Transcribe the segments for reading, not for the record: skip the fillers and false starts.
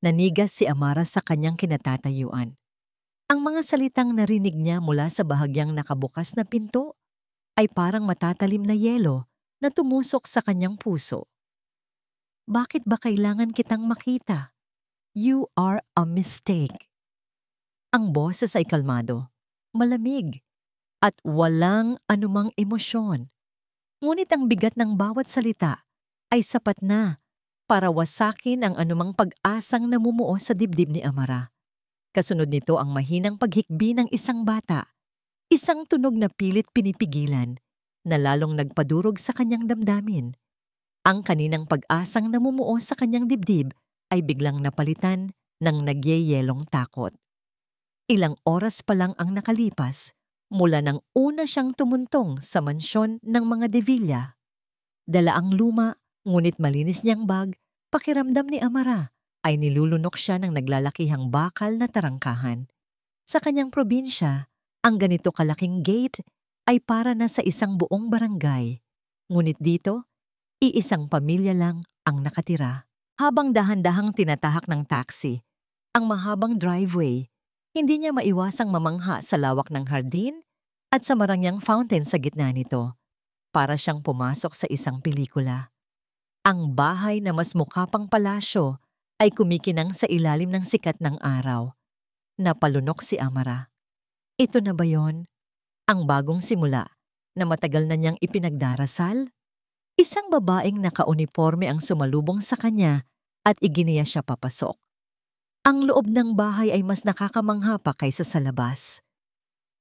Nanigas si Amara sa kanyang kinatatayuan. Ang mga salitang narinig niya mula sa bahagyang nakabukas na pinto ay parang matatalim na yelo na tumusok sa kanyang puso. Bakit ba kailangan kitang makita? You are a mistake. Ang boses ay kalmado, malamig, at walang anumang emosyon. Ngunit ang bigat ng bawat salita ay sapat na para wasakin ang anumang pag-asang namumuo sa dibdib ni Amara. Kasunod nito ang mahinang paghikbi ng isang bata, isang tunog na pilit pinipigilan, na lalong nagpadurog sa kanyang damdamin. Ang kaninang pag-asang namumuo sa kanyang dibdib ay biglang napalitan ng nagyeyelong takot. Ilang oras pa lang ang nakalipas mula nang una siyang tumuntong sa mansyon ng mga De Villa. Dala ang luma, ngunit malinis niyang bag, pakiramdam ni Amara ay nilulunok siya ng naglalakihang bakal na tarangkahan. Sa kanyang probinsya, ang ganito kalaking gate ay para na sa isang buong barangay. Ngunit dito, iisang pamilya lang ang nakatira. Habang dahan-dahang tinatahak ng taxi, ang mahabang driveway, hindi niya maiwasang mamangha sa lawak ng hardin at sa marangyang fountain sa gitna nito. Para siyang pumasok sa isang pelikula. Ang bahay na mas mukha pang palasyo ay kumikinang sa ilalim ng sikat ng araw. Napalunok si Amara. Ito na ba yon? Ang bagong simula na matagal na niyang ipinagdarasal? Isang babaeng nakauniforme ang sumalubong sa kanya at iginiya siya papasok. Ang loob ng bahay ay mas nakakamangha pa kaysa sa labas.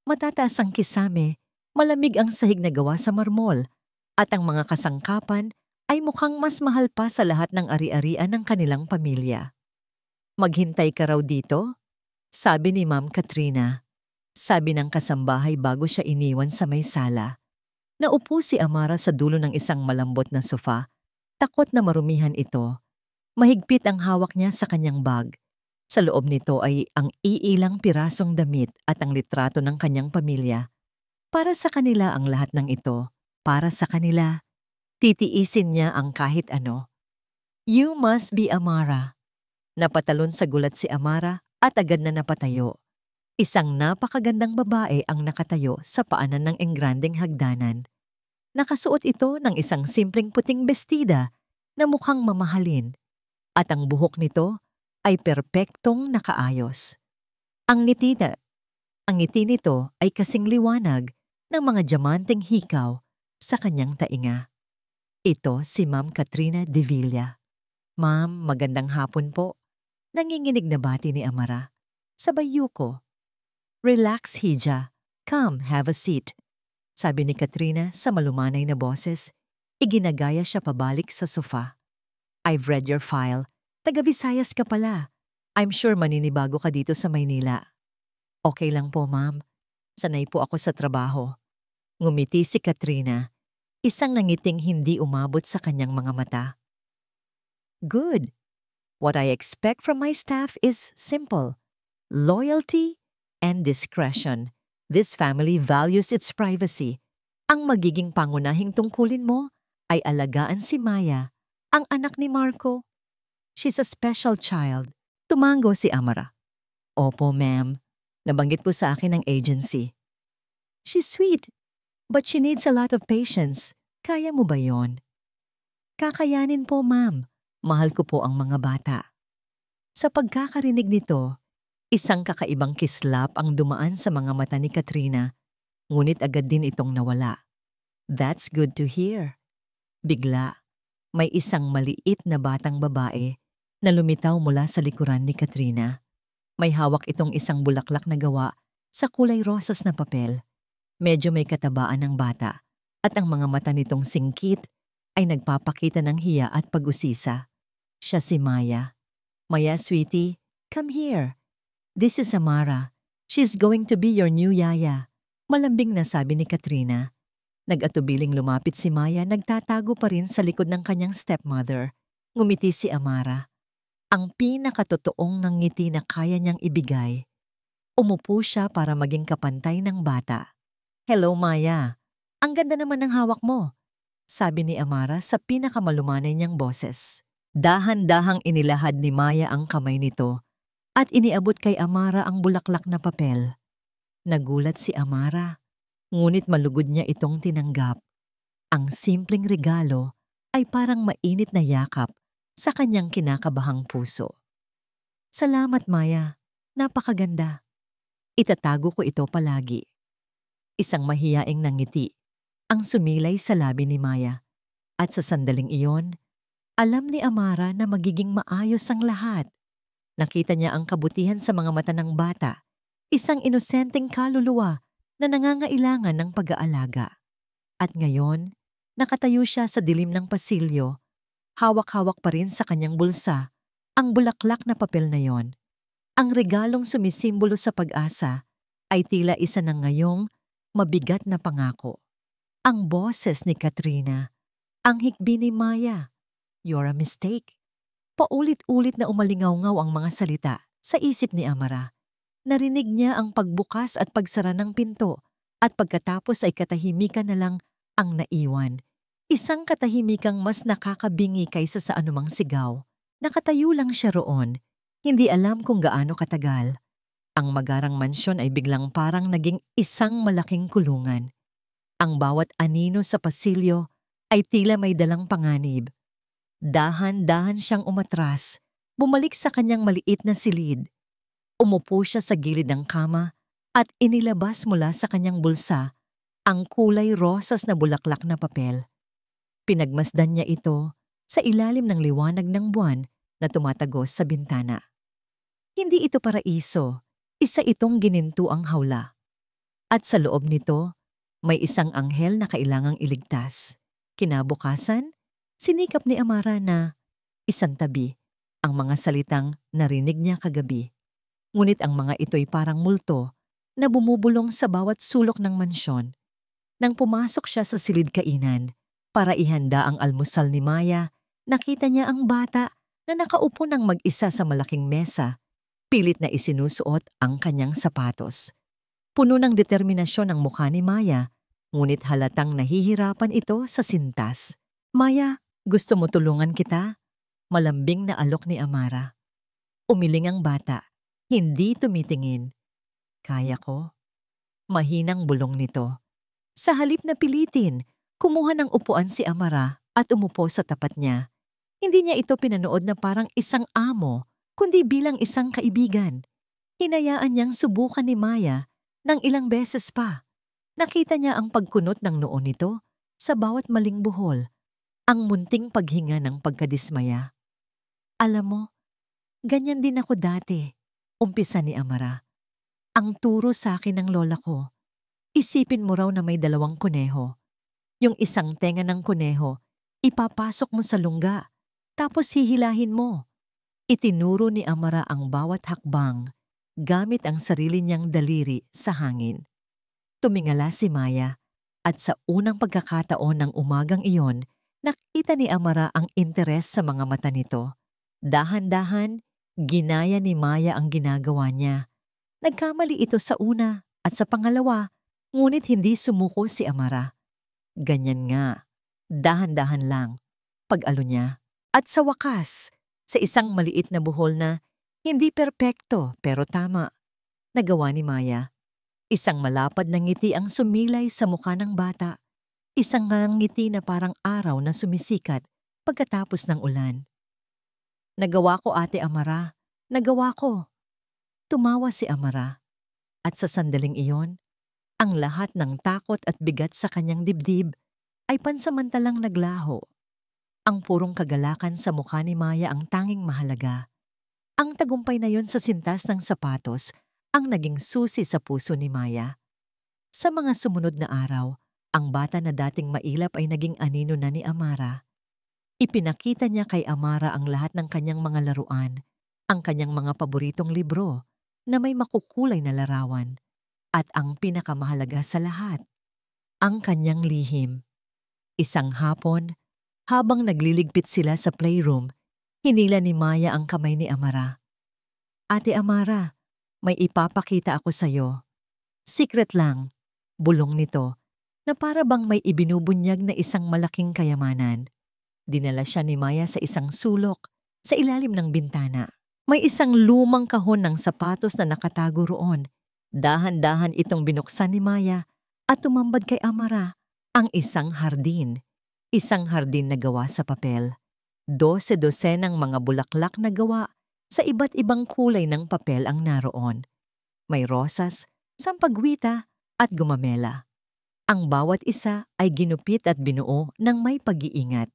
Matataas ang kisame, malamig ang sahig na gawa sa marmol, at ang mga kasangkapan ay mukhang mas mahal pa sa lahat ng ari-arian ng kanilang pamilya. Maghintay ka raw dito? Sabi ni Ma'am Katrina. Sabi ng kasambahay bago siya iniwan sa may sala. Naupo si Amara sa dulo ng isang malambot na sofa, takot na marumihan ito. Mahigpit ang hawak niya sa kanyang bag. Sa loob nito ay ang iilang pirasong damit at ang litrato ng kanyang pamilya. Para sa kanila ang lahat ng ito. Para sa kanila, titiisin niya ang kahit ano. You must be Amara. Napatalon sa gulat si Amara at agad na napatayo. Isang napakagandang babae ang nakatayo sa paanan ng engrandeng hagdanan. Nakasuot ito ng isang simpleng puting bestida na mukhang mamahalin, at ang buhok nito ay perpektong nakaayos. Ang ngiti nito ay kasing liwanag ng mga diamanteng hikaw sa kanyang tainga. Ito si Ma'am Katrina De Villa. Ma'am, magandang hapon po. Nanginginig na bati ni Amara. Sabay yuko. Relax, Hija. Come, have a seat. Sabi ni Katrina sa malumanay na boses. Iginagaya siya pabalik sa sofa. I've read your file. Taga-Visayas ka pala. I'm sure maninibago ka dito sa Maynila. Okay lang po, ma'am. Sanay po ako sa trabaho. Ngumiti si Katrina. Isang nangiting hindi umabot sa kanyang mga mata. Good. What I expect from my staff is simple. Loyalty and discretion. This family values its privacy. Ang magiging pangunahing tungkulin mo ay alagaan si Maya, ang anak ni Marco. She's a special child. Tumango si Amara. Opo, ma'am. Nabanggit po sa akin ng agency. She's sweet, but she needs a lot of patience. Kaya mo ba yon? Kakayanin po, ma'am. Mahal ko po ang mga bata. Sa pagkakarinig nito, isang kakaibang kislap ang dumaan sa mga mata ni Katrina, ngunit agad din itong nawala. That's good to hear. Bigla, may isang maliit na batang babae na lumitaw mula sa likuran ni Katrina. May hawak itong isang bulaklak na gawa sa kulay rosas na papel. Medyo may katabaan ng bata at ang mga mata nitong singkit ay nagpapakita ng hiya at pag-usisa. Siya si Maya. Maya, sweetie, come here. This is Amara. She's going to be your new yaya. Malambing na sabi ni Katrina. Nag-atubiling lumapit si Maya, nagtatago pa rin sa likod ng kanyang stepmother. Ngumiti si Amara. Ang pinakatotoong ng ngiti na kaya niyang ibigay. Umupo siya para maging kapantay ng bata. Hello, Maya. Ang ganda naman ng hawak mo, sabi ni Amara sa pinakamalumanay niyang boses. Dahan-dahang inilahad ni Maya ang kamay nito at iniabot kay Amara ang bulaklak na papel. Nagulat si Amara, ngunit malugod niya itong tinanggap. Ang simpleng regalo ay parang mainit na yakap sa kanyang kinakabahang puso. Salamat, Maya. Napakaganda. Itatago ko ito palagi. Isang mahiyaing nangiti ang sumilay sa labi ni Maya. At sa sandaling iyon, alam ni Amara na magiging maayos ang lahat. Nakita niya ang kabutihan sa mga mata ng bata, isang inosenteng kaluluwa na nangangailangan ng pag-aalaga. At ngayon, nakatayo siya sa dilim ng pasilyo, hawak-hawak pa rin sa kanyang bulsa ang bulaklak na papel na yon. Ang regalong sumisimbolo sa pag-asa ay tila isa ng ngayong mabigat na pangako. Ang boses ni Katrina, ang hikbi ni Maya, "You're a mistake." Paulit-ulit na umalingaw-ngaw ang mga salita sa isip ni Amara. Narinig niya ang pagbukas at pagsara ng pinto at pagkatapos ay katahimikan na lang ang naiwan. Isang katahimikang mas nakakabingi kaysa sa anumang sigaw. Nakatayo lang siya roon, hindi alam kung gaano katagal. Ang magarang mansyon ay biglang parang naging isang malaking kulungan. Ang bawat anino sa pasilyo ay tila may dalang panganib. Dahan-dahan siyang umatras, bumalik sa kanyang maliit na silid. Umupo siya sa gilid ng kama at inilabas mula sa kanyang bulsa ang kulay rosas na bulaklak na papel. Pinagmasdan niya ito sa ilalim ng liwanag ng buwan na tumatagos sa bintana. Hindi ito paraiso, isa itong ginintuang hawla. At sa loob nito, may isang anghel na kailangang iligtas. Kinabukasan, sinikap ni Amara na isantabi ang mga salitang narinig niya kagabi. Ngunit ang mga ito'y parang multo na bumubulong sa bawat sulok ng mansyon. Nang pumasok siya sa silid kainan para ihanda ang almusal ni Maya, nakita niya ang bata na nakaupo ng mag-isa sa malaking mesa, pilit na isinusuot ang kanyang sapatos. Puno ng determinasyon ang mukha ni Maya, ngunit halatang nahihirapan ito sa sintas. "Maya, gusto mo tulungan kita?" Malambing na alok ni Amara. Umiling ang bata, hindi tumitingin. "Kaya ko." Mahinang bulong nito. Sa halip na pilitin, kumuha ng upuan si Amara at umupo sa tapat niya. Hindi niya ito pinanood na parang isang amo, kundi bilang isang kaibigan. Hinayaan niyang subukan ni Maya ng ilang beses pa. Nakita niya ang pagkunot ng noo nito sa bawat maling buhol, ang munting paghinga ng pagkadismaya. "Alam mo, ganyan din ako dati," umpisa ni Amara. "Ang turo sa akin ng lola ko, isipin mo raw na may 2 kuneho. Yung isang tenga ng kuneho, ipapasok mo sa lungga, tapos hihilahin mo." Itinuro ni Amara ang bawat hakbang, gamit ang sarili niyang daliri sa hangin. Tumingala si Maya, at sa unang pagkakataon ng umagang iyon, nakita ni Amara ang interes sa mga mata nito. Dahan-dahan, ginaya ni Maya ang ginagawa niya. Nagkamali ito sa una at sa pangalawa, ngunit hindi sumuko si Amara. Ganyan nga, dahan-dahan lang, pag-alo niya. At sa wakas, sa isang maliit na buhol na hindi perpekto pero tama, nagawa ni Maya. Isang malapad na ngiti ang sumilay sa mukha ng bata. Isang ngiti na parang araw na sumisikat pagkatapos ng ulan. "Nagawa ko, Ate Amara. Nagawa ko." Tumawa si Amara. At sa sandaling iyon, ang lahat ng takot at bigat sa kanyang dibdib ay pansamantalang naglaho. Ang purong kagalakan sa mukha ni Maya ang tanging mahalaga. Ang tagumpay na yon sa sintas ng sapatos ang naging susi sa puso ni Maya. Sa mga sumunod na araw, ang bata na dating mailap ay naging anino na ni Amara. Ipinakita niya kay Amara ang lahat ng kanyang mga laruan, ang kanyang mga paboritong libro na may makukulay na larawan, at ang pinakamahalaga sa lahat, ang kanyang lihim. Isang hapon, habang nagliligpit sila sa playroom, hinila ni Maya ang kamay ni Amara. "Ate Amara, may ipapakita ako sa'yo. Secret lang," bulong nito, na para bang may ibinubunyag na isang malaking kayamanan. Dinala siya ni Maya sa isang sulok sa ilalim ng bintana. May isang lumang kahon ng sapatos na nakatago roon. Dahan-dahan itong binuksan ni Maya at tumambad kay Amara ang isang hardin. Isang hardin na gawa sa papel. 12 ng mga bulaklak na gawa sa iba't ibang kulay ng papel ang naroon. May rosas, sampagwita at gumamela. Ang bawat isa ay ginupit at binuo ng may pag-iingat.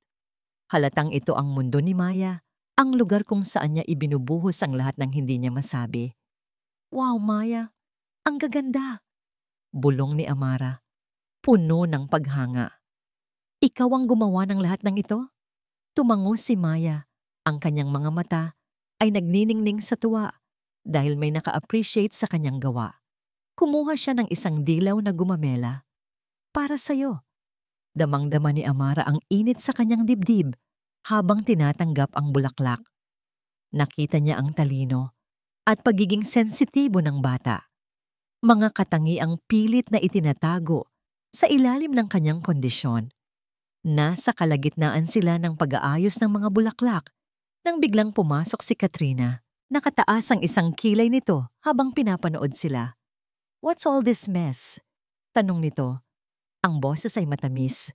Halatang ito ang mundo ni Maya, ang lugar kung saan niya ibinubuhos ang lahat ng hindi niya masabi. "Wow, Maya! Ang gaganda!" Bulong ni Amara, puno ng paghanga. "Ikaw ang gumawa ng lahat ng ito?" Tumango si Maya. Ang kanyang mga mata ay nagniningning sa tuwa dahil may naka-appreciate sa kanyang gawa. Kumuha siya ng isang dilaw na gumamela. "Para sa'yo." Damang-dama ni Amara ang init sa kanyang dibdib habang tinatanggap ang bulaklak. Nakita niya ang talino at pagiging sensitibo ng bata. Mga katangiang pilit na itinatago sa ilalim ng kanyang kondisyon. Nasa kalagitnaan sila ng pag-aayos ng mga bulaklak nang biglang pumasok si Katrina. Nakataas ang isang kilay nito habang pinapanood sila. "What's all this mess?" tanong nito. Ang boses ay matamis,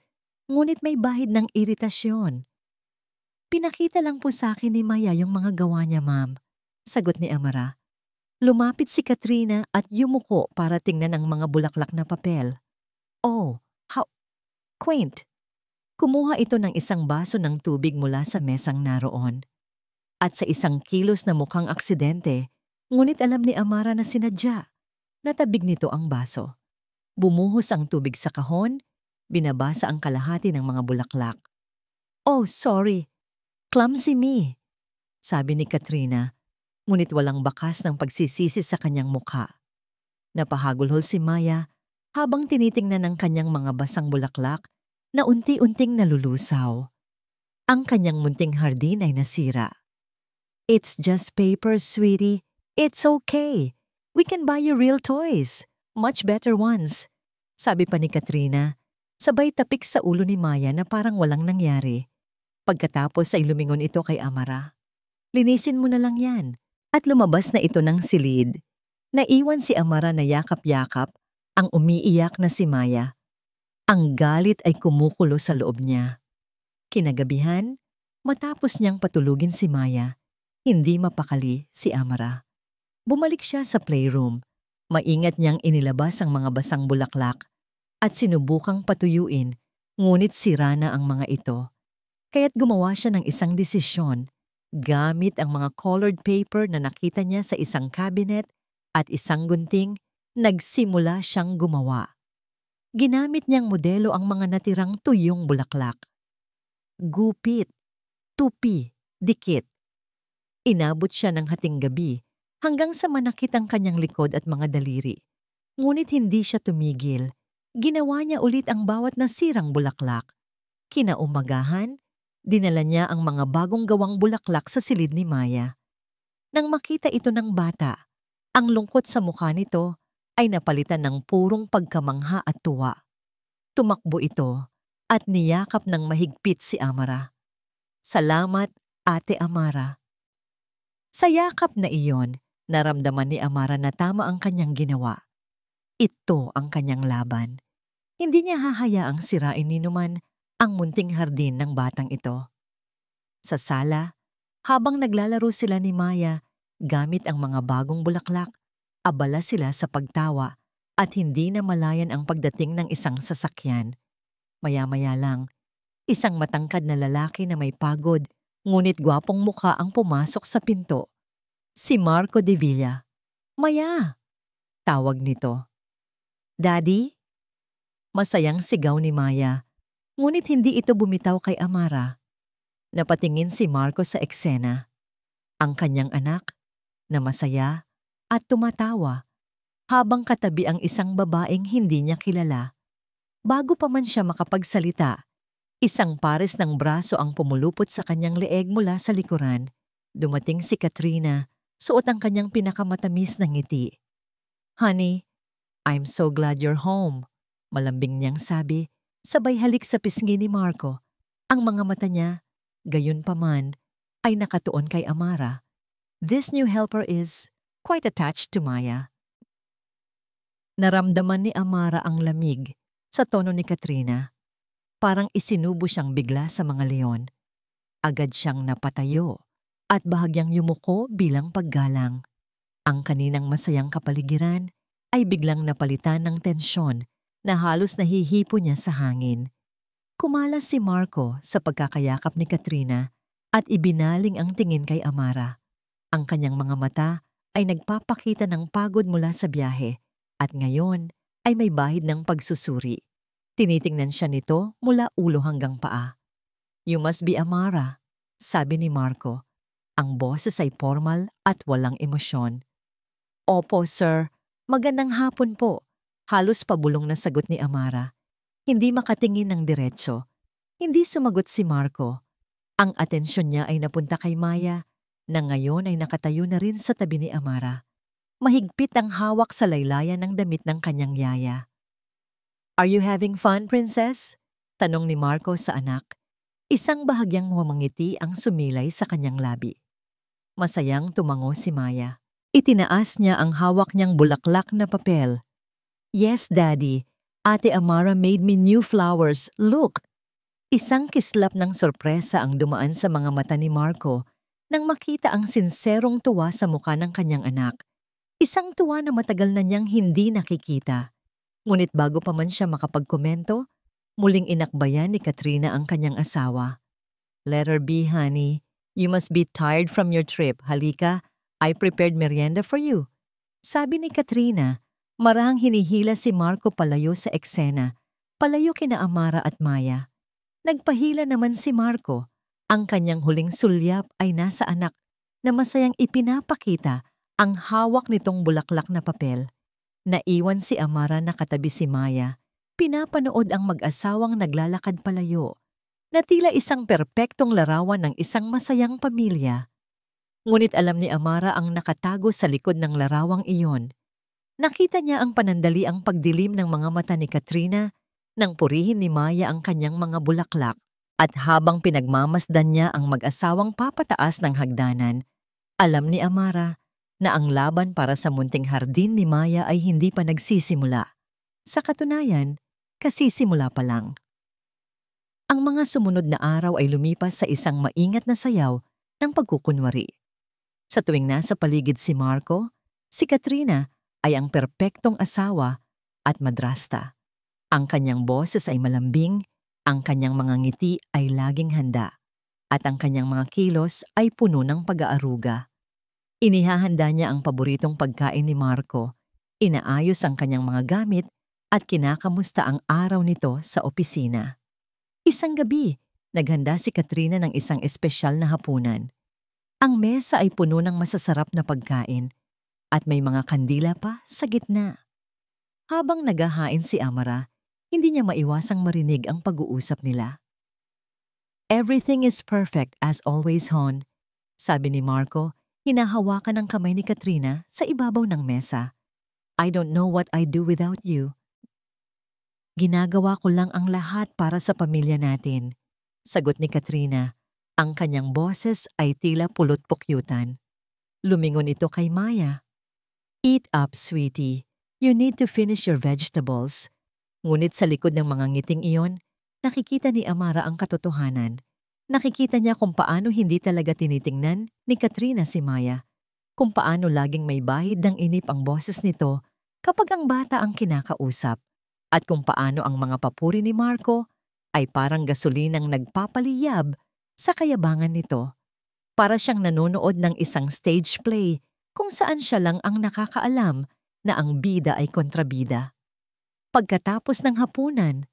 ngunit may bahid ng iritasyon. "Pinakita lang po sa akin ni Maya yung mga gawa niya, ma'am," sagot ni Amara. Lumapit si Katrina at yumuko para tingnan ang mga bulaklak na papel. "Oh, how quaint." Kumuha ito ng isang baso ng tubig mula sa mesang naroon. At sa isang kilos na mukhang aksidente, ngunit alam ni Amara na sinadya, natabig nito ang baso. Bumuhos ang tubig sa kahon, binabasa ang kalahati ng mga bulaklak. "Oh, sorry. Clumsy me," sabi ni Katrina, ngunit walang bakas ng pagsisisi sa kanyang mukha. Napahagulhol si Maya habang tinitingnan ng kanyang mga basang bulaklak na unti-unting nalulusaw. Ang kanyang munting hardin ay nasira. "It's just paper, sweetie. It's okay. We can buy you real toys. Much better ones," sabi pa ni Katrina, sabay tapik sa ulo ni Maya na parang walang nangyari. Pagkatapos ay lumingon ito kay Amara. "Linisin mo na lang yan." At lumabas na ito ng silid. Naiwan si Amara na yakap-yakap ang umiiyak na si Maya. Ang galit ay kumukulo sa loob niya. Kinagabihan, matapos niyang patulugin si Maya, hindi mapakali si Amara. Bumalik siya sa playroom. Maingat niyang inilabas ang mga basang bulaklak at sinubukang patuyuin, ngunit sira na ang mga ito. Kaya't gumawa siya ng isang desisyon. Gamit ang mga colored paper na nakita niya sa isang cabinet at isang gunting, nagsimula siyang gumawa. Ginamit niyang modelo ang mga natirang tuyong bulaklak. Gupit, tupi, dikit. Inabot siya ng hating gabi hanggang sa manakit ang kanyang likod at mga daliri. Ngunit hindi siya tumigil. Ginawa niya ulit ang bawat nasirang bulaklak. Kinaumagahan, dinala niya ang mga bagong gawang bulaklak sa silid ni Maya. Nang makita ito ng bata, ang lungkot sa mukha nito ay napalitan ng purong pagkamangha at tuwa. Tumakbo ito at niyakap ng mahigpit si Amara. "Salamat, Ate Amara." Sa yakap na iyon, naramdaman ni Amara na tama ang kanyang ginawa. Ito ang kanyang laban. Hindi niya hahayaang sirain ni numan ang munting hardin ng batang ito. Sa sala, habang naglalaro sila ni Maya, gamit ang mga bagong bulaklak, abala sila sa pagtawa at hindi na malayan ang pagdating ng isang sasakyan. Maya-maya lang, isang matangkad na lalaki na may pagod, ngunit gwapong mukha ang pumasok sa pinto. Si Marco de Villa. "Maya!" tawag nito. "Daddy?" Masayang sigaw ni Maya, ngunit hindi ito bumitaw kay Amara. Napatingin si Marco sa eksena. Ang kanyang anak, na masaya at tumatawa, habang katabi ang isang babaeng hindi niya kilala. Bago pa man siya makapagsalita, isang pares ng braso ang pumulupot sa kanyang leeg mula sa likuran. Dumating si Katrina, suot ang kanyang pinakamatamis na ngiti. "Honey, I'm so glad you're home," malambing niyang sabi, sabay halik sa pisngi ni Marco. Ang mga mata niya Gayunpaman, ay nakatuon kay Amara. This new helper is quite attached to Maya. Naramdaman ni Amara ang lamig sa tono ni Katrina. Parang isinubo siyang bigla sa mga leon. Agad siyang napatayo at bahagyang yumuko bilang paggalang. Ang kaninang masayang kapaligiran ay biglang napalitan ng tensyon na halos nahihipo niya sa hangin. Kumalas si Marco sa pagkakayakap ni Katrina at ibinaling ang tingin kay Amara. Ang kanyang mga mata ay nagpapakita ng pagod mula sa biyahe at ngayon ay may bahid ng pagsusuri. Tinitingnan siya nito mula ulo hanggang paa. "You must be Amara," sabi ni Marco. Ang boses ay formal at walang emosyon. "Opo, sir. Magandang hapon po." Halos pabulong na sagot ni Amara. Hindi makatingin ng diretso. Hindi sumagot si Marco. Ang atensyon niya ay napunta kay Maya, na ngayon ay nakatayo na rin sa tabi ni Amara. Mahigpit ang hawak sa laylayan ng damit ng kanyang yaya. "Are you having fun, princess?" Tanong ni Marco sa anak. Isang bahagyang humangiti ang sumilay sa kanyang labi. Masayang tumango si Maya. Itinaas niya ang hawak niyang bulaklak na papel. "Yes, Daddy. Ate Amara made me new flowers. Look!" Isang kislap ng sorpresa ang dumaan sa mga mata ni Marco nang makita ang sinserong tuwa sa mukha ng kanyang anak. Isang tuwa na matagal na niyang hindi nakikita. Ngunit bago pa man siya makapagkomento, muling inakbayan ni Katrina ang kanyang asawa. "Let her be, honey. You must be tired from your trip. Halika, I prepared merienda for you." Sabi ni Katrina, marahang hinihila si Marco palayo sa eksena, palayo kina Amara at Maya. Nagpahila naman si Marco. Ang kanyang huling sulyap ay nasa anak na masayang ipinapakita ang hawak nitong bulaklak na papel. Naiwan si Amara na katabi si Maya. Pinapanood ang mag-asawang naglalakad palayo, na tila isang perpektong larawan ng isang masayang pamilya. Ngunit alam ni Amara ang nakatago sa likod ng larawang iyon. Nakita niya ang panandaliang pagdilim ng mga mata ni Katrina nang purihin ni Maya ang kanyang mga bulaklak at habang pinagmamasdan niya ang mag-asawang papataas ng hagdanan, alam ni Amara na ang laban para sa munting hardin ni Maya ay hindi pa nagsisimula. Sa katunayan, kasisimula pa lang. Ang mga sumunod na araw ay lumipas sa isang maingat na sayaw ng pagkukunwari. Sa tuwing nasa paligid si Marco, si Katrina ay ang perpektong asawa at madrasta. Ang kanyang boses ay malambing, ang kanyang mga ngiti ay laging handa, at ang kanyang mga kilos ay puno ng pag-aaruga. Inihahanda niya ang paboritong pagkain ni Marco, inaayos ang kanyang mga gamit at kinakamusta ang araw nito sa opisina. Isang gabi, naghanda si Katrina ng isang espesyal na hapunan. Ang mesa ay puno ng masasarap na pagkain at may mga kandila pa sa gitna. Habang naghahain si Amara, hindi niya maiwasang marinig ang pag-uusap nila. "Everything is perfect as always, Hon," sabi ni Marco, hinahawakan ang kamay ni Katrina sa ibabaw ng mesa. "I don't know what I'd do without you." "Ginagawa ko lang ang lahat para sa pamilya natin," sagot ni Katrina. Ang kanyang boses ay tila pulot-pukyutan. Lumingon ito kay Maya. "Eat up, sweetie. You need to finish your vegetables." Ngunit sa likod ng mga ngiting iyon, nakikita ni Amara ang katotohanan. Nakikita niya kung paano hindi talaga tinitingnan ni Katrina si Maya. Kung paano laging may bahid ng inip ang boses nito kapag ang bata ang kinakausap. At kung paano ang mga papuri ni Marco ay parang gasolinang nagpapaliyab sa kayabangan nito. Para siyang nanonood ng isang stage play kung saan siya lang ang nakakaalam na ang bida ay kontrabida. Pagkatapos ng hapunan,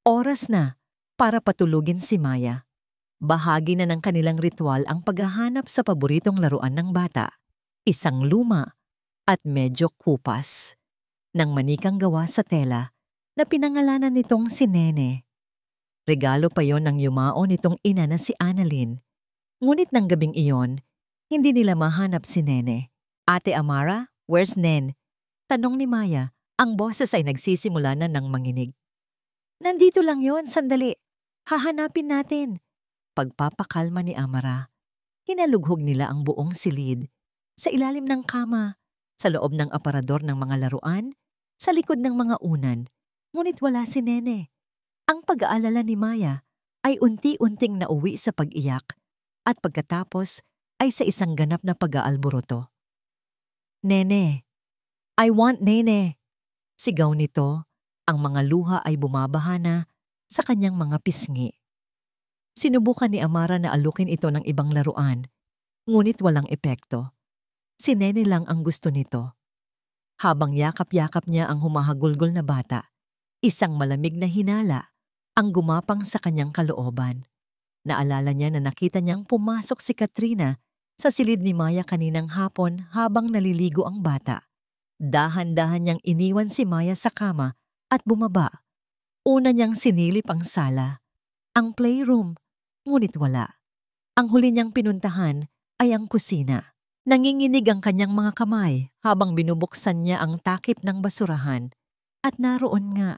oras na para patulugin si Maya. Bahagi na ng kanilang ritual ang paghahanap sa paboritong laruan ng bata, isang luma at medyo kupas, ng manikang gawa sa tela na pinangalanan nitong si Nene. Regalo pa yon ng yumao nitong ina na si Annalyn. Ngunit ng gabing iyon, hindi nila mahanap si Nene. "Ate Amara, where's Nen?" Tanong ni Maya. Ang boses ay nagsisimula na ng manginig. "Nandito lang yon, sandali. Hahanapin natin." pagpapakalma ni Amara, hinalughog nila ang buong silid, sa ilalim ng kama, sa loob ng aparador ng mga laruan, sa likod ng mga unan, ngunit wala si Nene. Ang pag-aalala ni Maya ay unti-unting nauwi sa pag-iyak at pagkatapos ay sa isang ganap na pag-aalboroto. "Nene! I want Nene!" Sigaw nito, ang mga luha ay bumabaha na sa kanyang mga pisngi. Sinubukan ni Amara na alukin ito ng ibang laruan, ngunit walang epekto. Si Nene lang ang gusto nito. Habang yakap-yakap niya ang humahagulgol na bata, isang malamig na hinala ang gumapang sa kanyang kalooban. Naalala niya na nakita niyang pumasok si Katrina sa silid ni Maya kaninang hapon habang naliligo ang bata. Dahan-dahan niyang iniwan si Maya sa kama at bumaba. Una niyang sinilip ang sala, ang playroom, ngunit wala. Ang huli niyang pinuntahan ay ang kusina. Nanginginig ang kanyang mga kamay habang binubuksan niya ang takip ng basurahan. At naroon nga,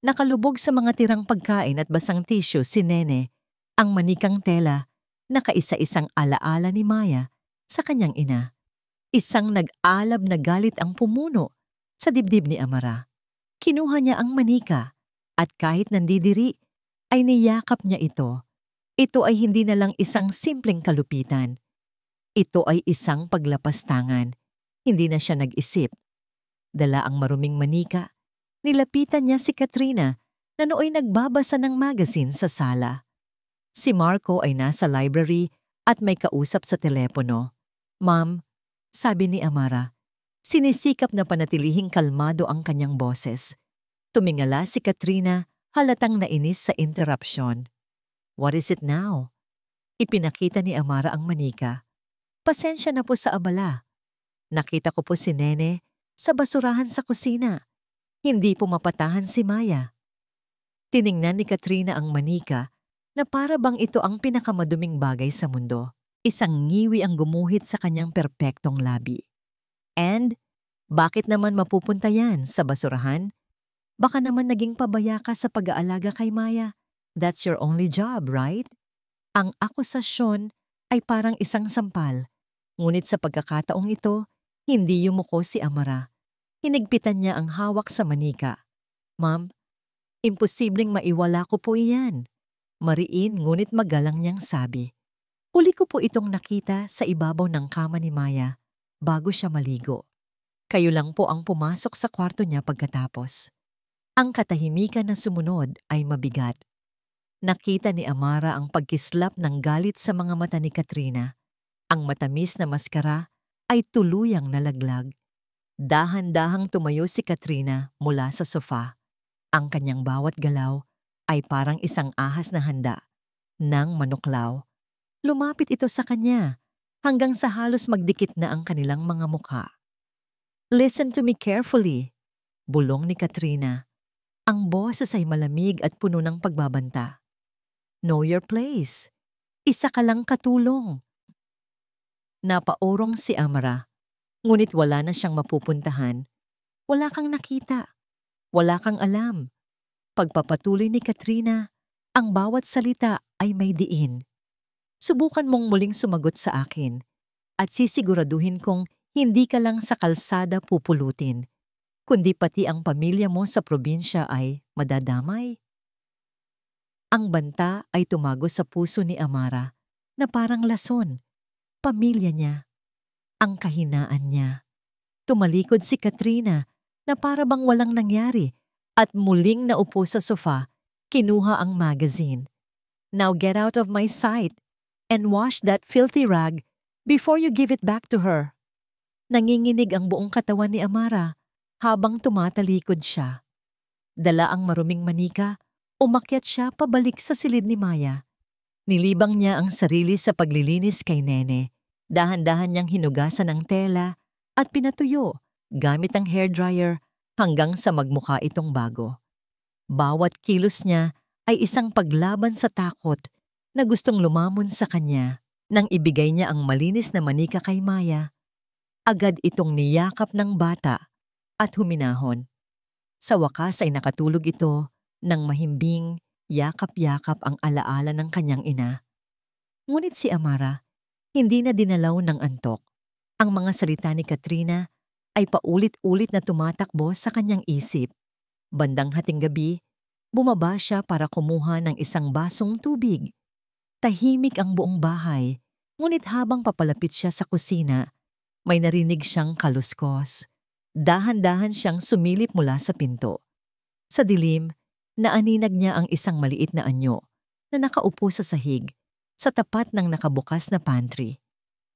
nakalubog sa mga tirang pagkain at basang tissue si Nene, ang manikang tela na kaisa-isang alaala ni Maya sa kanyang ina. Isang nag-alab na galit ang pumuno sa dibdib ni Amara. Kinuha niya ang manika at kahit nandidiri ay niyakap niya ito. Ito ay hindi na lang isang simpleng kalupitan. Ito ay isang paglapastangan. Hindi na siya nag-isip. Dala ang maruming manika. Nilapitan niya si Katrina na nooy nagbabasa ng magazine sa sala. Si Marco ay nasa library at may kausap sa telepono. "Ma'am," sabi ni Amara. Sinisikap na panatilihing kalmado ang kanyang boses. Tumingala si Katrina, halatang nainis sa interruption. "What is it now?" Ipinakita ni Amara ang manika. "Pasensya na po sa abala. Nakita ko po si Nene sa basurahan sa kusina. Hindi po mapatahan si Maya." Tiningnan ni Katrina ang manika na para bang ito ang pinakamaduming bagay sa mundo. Isang ngiwi ang gumuhit sa kanyang perpektong labi. "And, bakit naman mapupunta yan sa basurahan? Baka naman naging pabaya ka sa pag-aalaga kay Maya. That's your only job, right?" Ang akusasyon ay parang isang sampal. Ngunit sa pagkakataong ito, hindi yumuko si Amara. Hinigpitan niya ang hawak sa manika. "Ma'am, imposibleng maiwala ko po iyan." Mariin ngunit magalang niyang sabi. "Huli ko po itong nakita sa ibabaw ng kama ni Maya bago siya maligo. Kayo lang po ang pumasok sa kwarto niya pagkatapos." Ang katahimikan na sumunod ay mabigat. Nakita ni Amara ang pagkislap ng galit sa mga mata ni Katrina. Ang matamis na maskara ay tuluyang nalaglag. Dahan-dahang tumayo si Katrina mula sa sofa. Ang kanyang bawat galaw ay parang isang ahas na handa ng manuklaw. Lumapit ito sa kanya hanggang sa halos magdikit na ang kanilang mga mukha. "Listen to me carefully," bulong ni Katrina. Ang boses ay malamig at puno ng pagbabanta. "Know your place. Isa ka lang katulong." Napaorong si Amara, ngunit wala na siyang mapupuntahan. Wala kang nakita. Wala kang alam. Pagpapatuloy ni Katrina, ang bawat salita ay may diin. "Subukan mong muling sumagot sa akin at sisiguraduhin kong hindi ka lang sa kalsada pupulutin, kundi pati ang pamilya mo sa probinsya ay madadamay." Ang banta ay tumago sa puso ni Amara na parang lason. Pamilya niya. Ang kahinaan niya. Tumalikod si Katrina na para bang walang nangyari at muling naupo sa sofa, kinuha ang magazine. "Now get out of my sight and wash that filthy rag before you give it back to her." Nanginginig ang buong katawan ni Amara habang tumatalikod siya. Dala ang maruming manika, umakyat siya pabalik sa silid ni Maya. Nilibang niya ang sarili sa paglilinis kay Nene. Dahan-dahan niyang hinugasan ang tela at pinatuyo gamit ang hairdryer hanggang sa magmukha itong bago. Bawat kilos niya ay isang paglaban sa takot na gustong lumamon sa kanya. Nang ibigay niya ang malinis na manika kay Maya, agad itong niyakap ng bata at huminahon. Sa wakas ay nakatulog ito ng mahimbing, yakap-yakap ang alaala ng kanyang ina. Ngunit si Amara, hindi na dinalaw ng antok. Ang mga salita ni Katrina ay paulit-ulit na tumatakbo sa kanyang isip. Bandang hating gabi, bumaba siya para kumuha ng isang basong tubig. Tahimik ang buong bahay, ngunit habang papalapit siya sa kusina, may narinig siyang kaluskos. Dahan-dahan siyang sumilip mula sa pinto. Sa dilim, naaninag niya ang isang maliit na anyo na nakaupo sa sahig sa tapat ng nakabukas na pantry.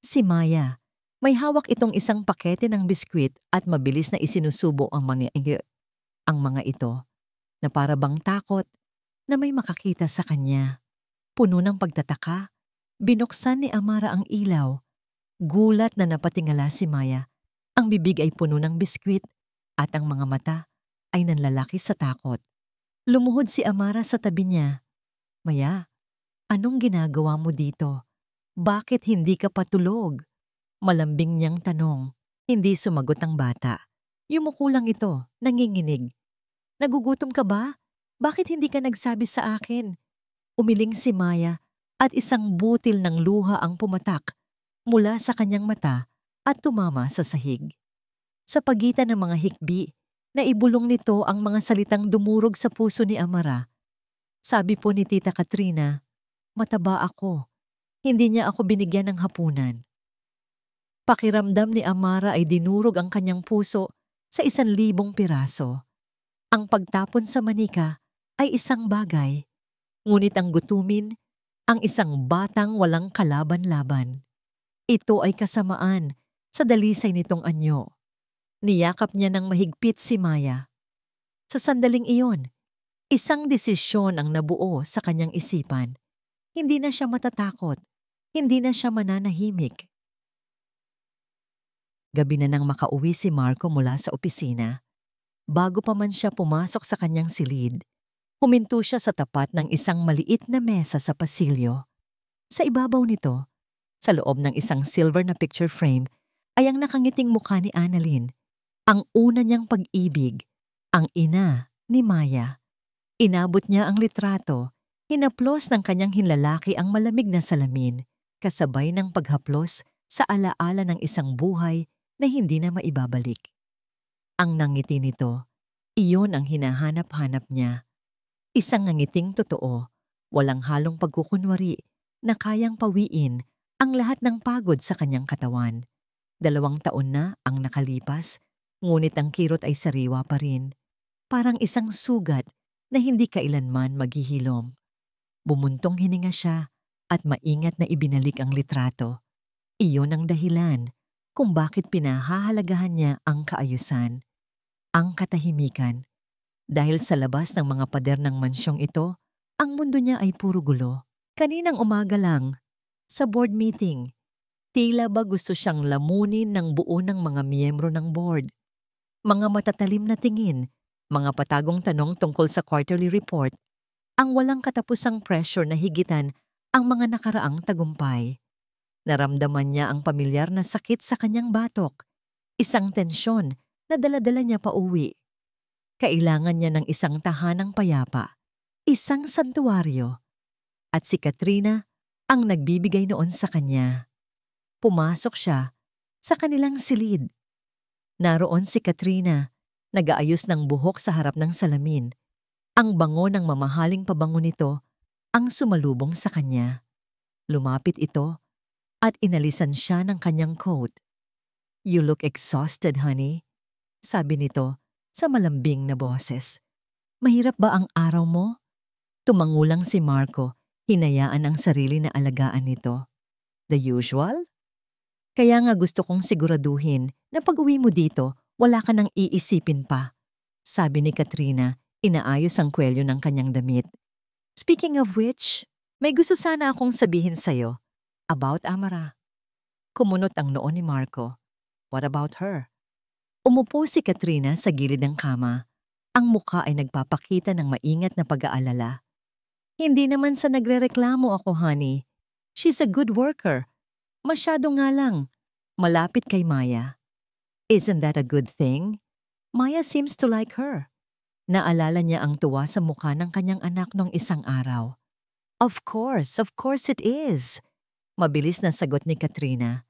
Si Maya, may hawak itong isang pakete ng biskwit at mabilis na isinusubo ang mga ito na para bang takot na may makakita sa kanya. Puno ng pagtataka, binuksan ni Amara ang ilaw. Gulat na napatingala si Maya. Ang bibig ay puno ng biskwit at ang mga mata ay nanlalaki sa takot. Lumuhod si Amara sa tabi niya. Maya, anong ginagawa mo dito? Bakit hindi ka patulog? Malambing niyang tanong. Hindi sumagot ang bata. Yumuko lang ito, nanginginig. Nagugutom ka ba? Bakit hindi ka nagsabi sa akin? Umiling si Maya at isang butil ng luha ang pumatak mula sa kanyang mata at tumama sa sahig. Sa pagitan ng mga hikbi, naibulong nito ang mga salitang dumurog sa puso ni Amara. Sabi po ni Tita Katrina, mataba ako. Hindi niya ako binigyan ng hapunan. Pakiramdam ni Amara ay dinurog ang kanyang puso sa 1,000 piraso. Ang pagtapon sa manika ay isang bagay, ngunit ang gutumin, ang isang batang walang kalaban-laban. Ito ay kasamaan sa dalisay nitong anyo. Niyakap niya ng mahigpit si Maya. Sa sandaling iyon, isang desisyon ang nabuo sa kanyang isipan. Hindi na siya matatakot, hindi na siya mananahimik. Gabi na nang makauwi si Marco mula sa opisina. Bago pa man siya pumasok sa kanyang silid, huminto siya sa tapat ng isang maliit na mesa sa pasilyo. Sa ibabaw nito, sa loob ng isang silver na picture frame, ay ang nakangiting mukha ni Annalyn, ang una niyang pag-ibig, ang ina ni Maya. Inabot niya ang litrato, hinaplos ng kanyang hinlalaki ang malamig na salamin, kasabay ng paghaplos sa alaala ng isang buhay na hindi na maibabalik. Ang nangiti nito, iyon ang hinahanap-hanap niya. Isang nangiting totoo, walang halong pagkukunwari na kayang pawiin ang lahat ng pagod sa kanyang katawan. 2 taon na ang nakalipas, ngunit ang kirot ay sariwa pa rin. Parang isang sugat na hindi kailanman maghihilom. Bumuntong hininga siya at maingat na ibinalik ang litrato. Iyon ang dahilan kung bakit pinahahalagahan niya ang kaayusan, ang katahimikan. Dahil sa labas ng mga pader ng mansyong ito, ang mundo niya ay puro gulo. Kaninang umaga lang, sa board meeting, tila ba gusto siyang lamunin ng buo ng mga miyembro ng board. Mga matatalim na tingin, mga patagong tanong tungkol sa quarterly report, ang walang katapusang pressure na higitan ang mga nakaraang tagumpay. Naramdaman niya ang pamilyar na sakit sa kanyang batok, isang tensyon na dala-dala niya pauwi. Kailangan niya ng isang tahanang payapa, isang santuwaryo. At si Katrina ang nagbibigay noon sa kanya. Pumasok siya sa kanilang silid. Naroon si Katrina, nag-aayos ng buhok sa harap ng salamin. Ang bango ng mamahaling pabango nito ang sumalubong sa kanya. Lumapit ito at inalisan siya ng kanyang coat. "You look exhausted, honey," sabi nito sa malambing na boses. "Mahirap ba ang araw mo?" Tumangulang si Marco, hinayaan ang sarili na alagaan nito. "The usual? Kaya nga gusto kong siguraduhin na pag-uwi mo dito, wala ka nang iisipin pa," sabi ni Katrina, inaayos ang kwelyo ng kanyang damit. "Speaking of which, may gusto sana akong sabihin sa'yo. About Amara." Kumunot ang noo ni Marco. "What about her?" Umupo si Katrina sa gilid ng kama. Ang mukha ay nagpapakita ng maingat na pag-aalala. "Hindi naman sa nagrereklamo ako, honey. She's a good worker. Masyado nga lang. Malapit kay Maya." "Isn't that a good thing? Maya seems to like her." Naalala niya ang tuwa sa mukha ng kanyang anak nung isang araw. Of course it is," Mabilis na sagot ni Katrina.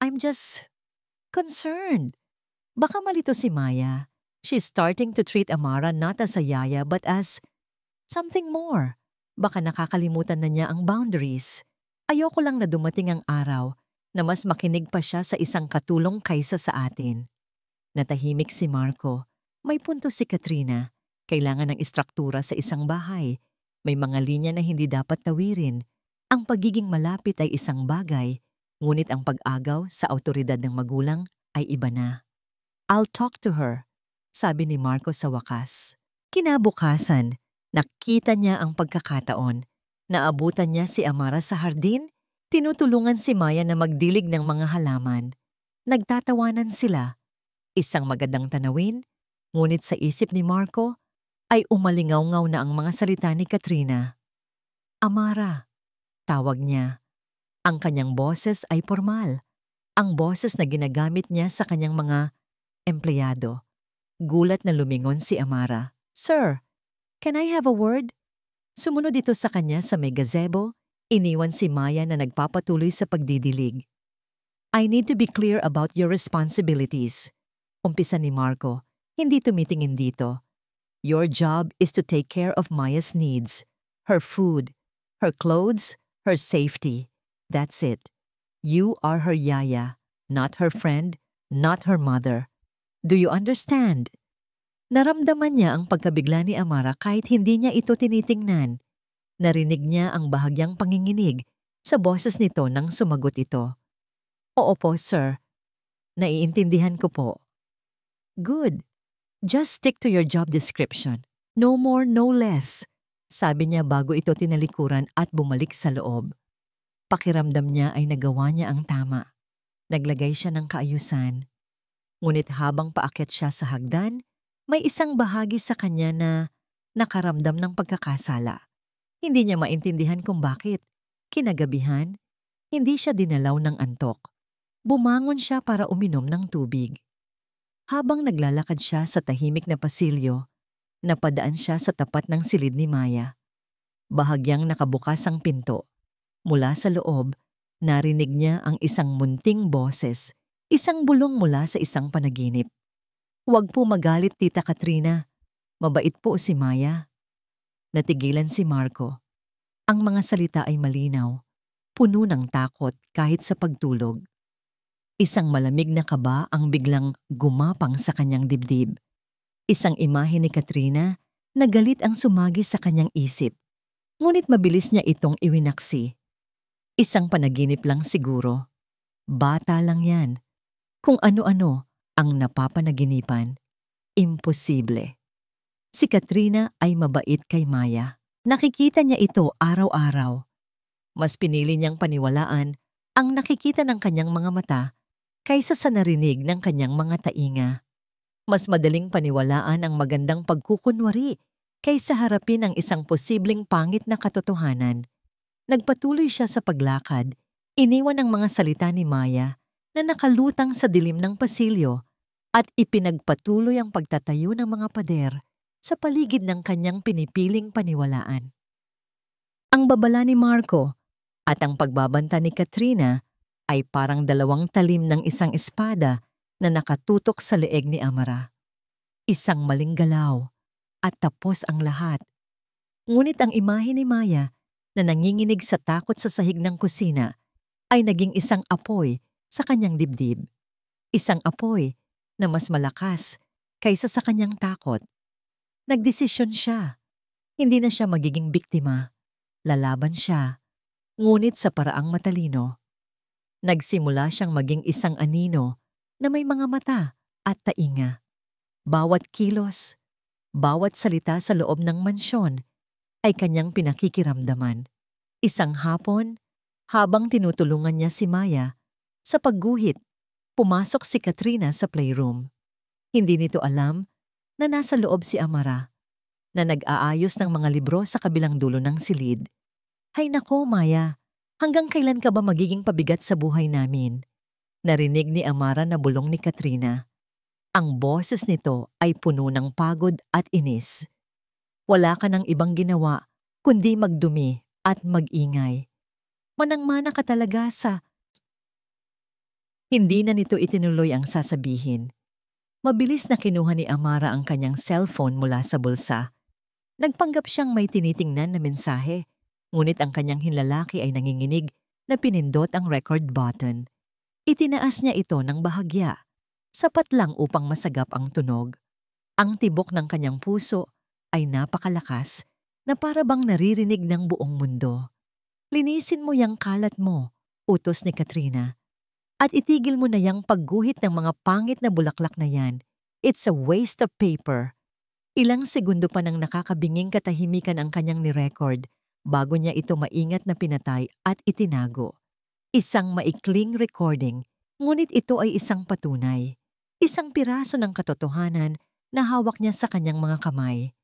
I'm just concerned. Baka malito si Maya. She's starting to treat Amara not as a yaya but as something more. Baka nakakalimutan na niya ang boundaries. Ayoko lang na dumating ang araw na mas makinig pa siya sa isang katulong kaysa sa atin. Natahimik si Marco. May punto si Katrina. Kailangan ng istruktura sa isang bahay. May mga linya na hindi dapat tawirin. Ang pagiging malapit ay isang bagay, ngunit ang pag-agaw sa awtoridad ng magulang ay iba na. I'll talk to her, sabi ni Marco sa wakas. Kinabukasan, nakita niya ang pagkakataon. Naabutan niya si Amara sa hardin, tinutulungan si Maya na magdilig ng mga halaman. Nagtatawanan sila. Isang magandang tanawin, ngunit sa isip ni Marco ay umalingaw-ngaw na ang mga salita ni Katrina. Amara, tawag niya. Ang kanyang boses ay formal. Ang boses na ginagamit niya sa kanyang mga empleyado. Gulat na lumingon si Amara. Sir, can I have a word? Sumunod ito sa kanya sa may gazebo, iniwan si Maya na nagpapatuloy sa pagdidilig. I need to be clear about your responsibilities. Umpisa ni Marco, hindi tumitingin dito. Your job is to take care of Maya's needs, her food, her clothes, her safety. That's it. You are her yaya, not her friend, not her mother. Do you understand? Naramdaman niya ang pagkabigla ni Amara kahit hindi niya ito tinitingnan. Narinig niya ang bahagyang panginginig sa boses nito nang sumagot ito. Oo po, sir. Naiintindihan ko po. Good. Just stick to your job description. No more, no less. Sabi niya bago ito tinalikuran at bumalik sa loob. Pakiramdam niya ay nagawa niya ang tama. Naglagay siya ng kaayusan. Ngunit habang paakyat siya sa hagdan, may isang bahagi sa kanya na nakaramdam ng pagkakasala. Hindi niya maintindihan kung bakit. Kinagabihan, hindi siya dinalaw ng antok. Bumangon siya para uminom ng tubig. Habang naglalakad siya sa tahimik na pasilyo, napadaan siya sa tapat ng silid ni Maya. Bahagyang nakabukas ang pinto. Mula sa loob, narinig niya ang isang munting boses. Isang bulong mula sa isang panaginip. Huwag po magalit, Tita Katrina. Mabait po si Maya. Natigilan si Marco. Ang mga salita ay malinaw, puno ng takot kahit sa pagtulog. Isang malamig na kaba ang biglang gumapang sa kanyang dibdib. Isang imahe ni Katrina na galit ang sumagi sa kanyang isip. Ngunit mabilis niya itong iwinaksi. Isang panaginip lang siguro. Bata lang yan. Kung ano-ano ang napapanaginipan, imposible. Si Katrina ay mabait kay Maya. Nakikita niya ito araw-araw. Mas pinili niyang paniwalaan ang nakikita ng kanyang mga mata kaysa sa narinig ng kanyang mga tainga. Mas madaling paniwalaan ang magandang pagkukunwari kaysa harapin ang isang posibleng pangit na katotohanan. Nagpatuloy siya sa paglakad, iniwan ang mga salita ni Maya na nakalutang sa dilim ng pasilyo at ipinagpatuloy ang pagtatayo ng mga pader sa paligid ng kanyang pinipiling paniwalaan. Ang babala ni Marco at ang pagbabanta ni Katrina ay parang dalawang talim ng isang espada na nakatutok sa leeg ni Amara. Isang maling galaw at tapos ang lahat. Ngunit ang imahe ni Maya na nanginginig sa takot sa sahig ng kusina ay naging isang apoy sa kanyang dibdib. Isang apoy na mas malakas kaysa sa kanyang takot. Nagdesisyon siya. Hindi na siya magiging biktima. Lalaban siya, ngunit sa paraang matalino. Nagsimula siyang maging isang anino na may mga mata at tainga. Bawat kilos, bawat salita sa loob ng mansyon ay kanyang pinakikiramdaman. Isang hapon, habang tinutulungan niya si Maya sa pagguhit, pumasok si Katrina sa playroom. Hindi nito alam na nasa loob si Amara, na nag-aayos ng mga libro sa kabilang dulo ng silid. Hay nako, Maya, hanggang kailan ka ba magiging pabigat sa buhay namin? Narinig ni Amara na bulong ni Katrina. Ang boses nito ay puno ng pagod at inis. Wala ka ng ibang ginawa kundi magdumi at mag-ingay. Manang-mana ka talaga sa... Hindi na nito itinuloy ang sasabihin. Mabilis na kinuha ni Amara ang kanyang cellphone mula sa bulsa. Nagpanggap siyang may tinitingnan na mensahe, ngunit ang kanyang hinlalaki ay nanginginig na pinindot ang record button. Itinaas niya ito ng bahagya, sapat lang upang masagap ang tunog. Ang tibok ng kanyang puso ay napakalakas na para bang naririnig ng buong mundo. Linisin mo yang kalat mo, utos ni Katrina. At itigil mo na yang pagguhit ng mga pangit na bulaklak na yan. It's a waste of paper. Ilang segundo pa nang nakakabinging katahimikan ang kanyang ni-record bago niya ito maingat na pinatay at itinago. Isang maikling recording, ngunit ito ay isang patunay. Isang piraso ng katotohanan na hawak niya sa kanyang mga kamay.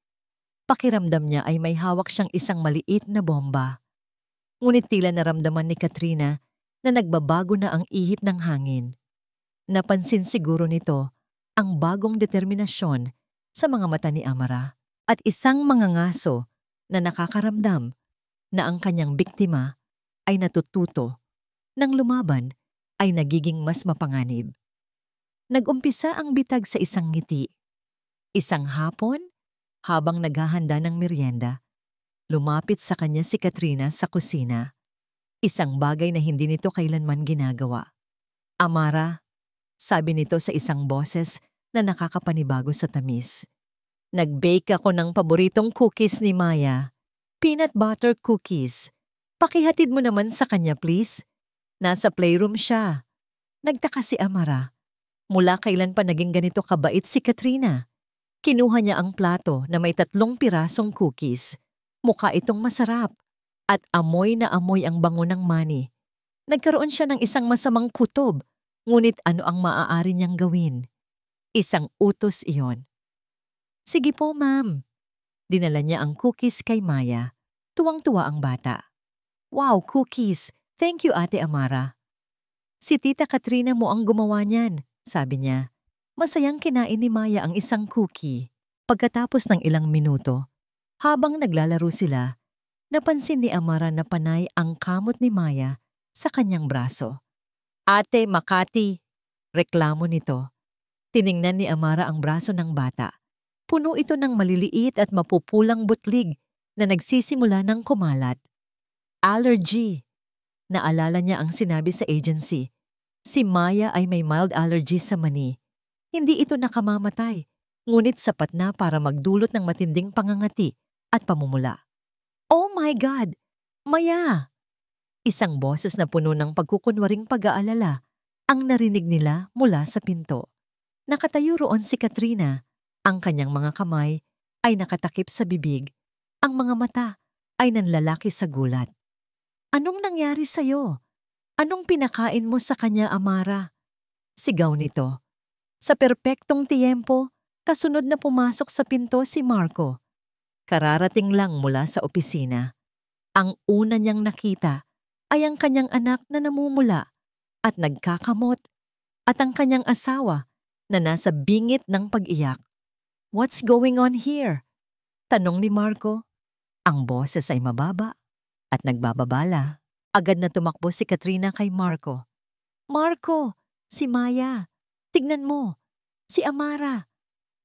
Pakiramdam niya ay may hawak siyang isang maliit na bomba. Ngunit tila naramdaman ni Katrina na nagbabago na ang ihip ng hangin. Napansin siguro nito ang bagong determinasyon sa mga mata ni Amara at isang mangangaso na nakakaramdam na ang kanyang biktima ay natututo. Nang lumaban ay nagiging mas mapanganib. Nagumpisa ang bitag sa isang ngiti. Isang hapon, habang naghahanda ng merienda, lumapit sa kanya si Katrina sa kusina. Isang bagay na hindi nito kailanman ginagawa. Amara, sabi nito sa isang boses na nakakapanibago sa tamis. Nag-bake ako ng paboritong cookies ni Maya. Peanut butter cookies. Pakihatid mo naman sa kanya please. Nasa playroom siya. Nagtaka si Amara. Mula kailan pa naging ganito kabait si Katrina? Kinuha niya ang plato na may 3 pirasong cookies. Mukha itong masarap. At amoy na amoy ang bango ng mani. Nagkaroon siya ng isang masamang kutob, ngunit ano ang maaari niyang gawin? Isang utos iyon. Sige po, ma'am. Dinala niya ang cookies kay Maya. Tuwang-tuwa ang bata. Wow, cookies! Thank you, Ate Amara. Si Tita Katrina mo ang gumawa niyan, sabi niya. Masayang kinain ni Maya ang isang cookie. Pagkatapos ng ilang minuto, habang naglalaro sila, napansin ni Amara na panay ang kamot ni Maya sa kanyang braso. Ate, Makati! Reklamo nito. Tiningnan ni Amara ang braso ng bata. Puno ito ng maliliit at mapupulang butlig na nagsisimula ng kumalat. Allergy! Naalala niya ang sinabi sa agency. Si Maya ay may mild allergy sa mani. Hindi ito nakamamatay, ngunit sapat na para magdulot ng matinding pangangati at pamumula. Oh my God! Maya! Isang boses na puno ng pagkukunwaring pag-aalala ang narinig nila mula sa pinto. Nakatayo roon si Katrina. Ang kanyang mga kamay ay nakatakip sa bibig. Ang mga mata ay nanlalaki sa gulat. Anong nangyari sa'yo? Anong pinakain mo sa kanya, Amara? Sigaw nito. Sa perpektong tiyempo, kasunod na pumasok sa pinto si Marco. Kararating lang mula sa opisina. Ang una niyang nakita ay ang kanyang anak na namumula at nagkakamot at ang kanyang asawa na nasa bingit ng pag-iyak. What's going on here? Tanong ni Marco. Ang boses ay mababa at nagbababala. Agad na tumakbo si Katrina kay Marco. Marco, si Maya. Tignan mo, si Amara.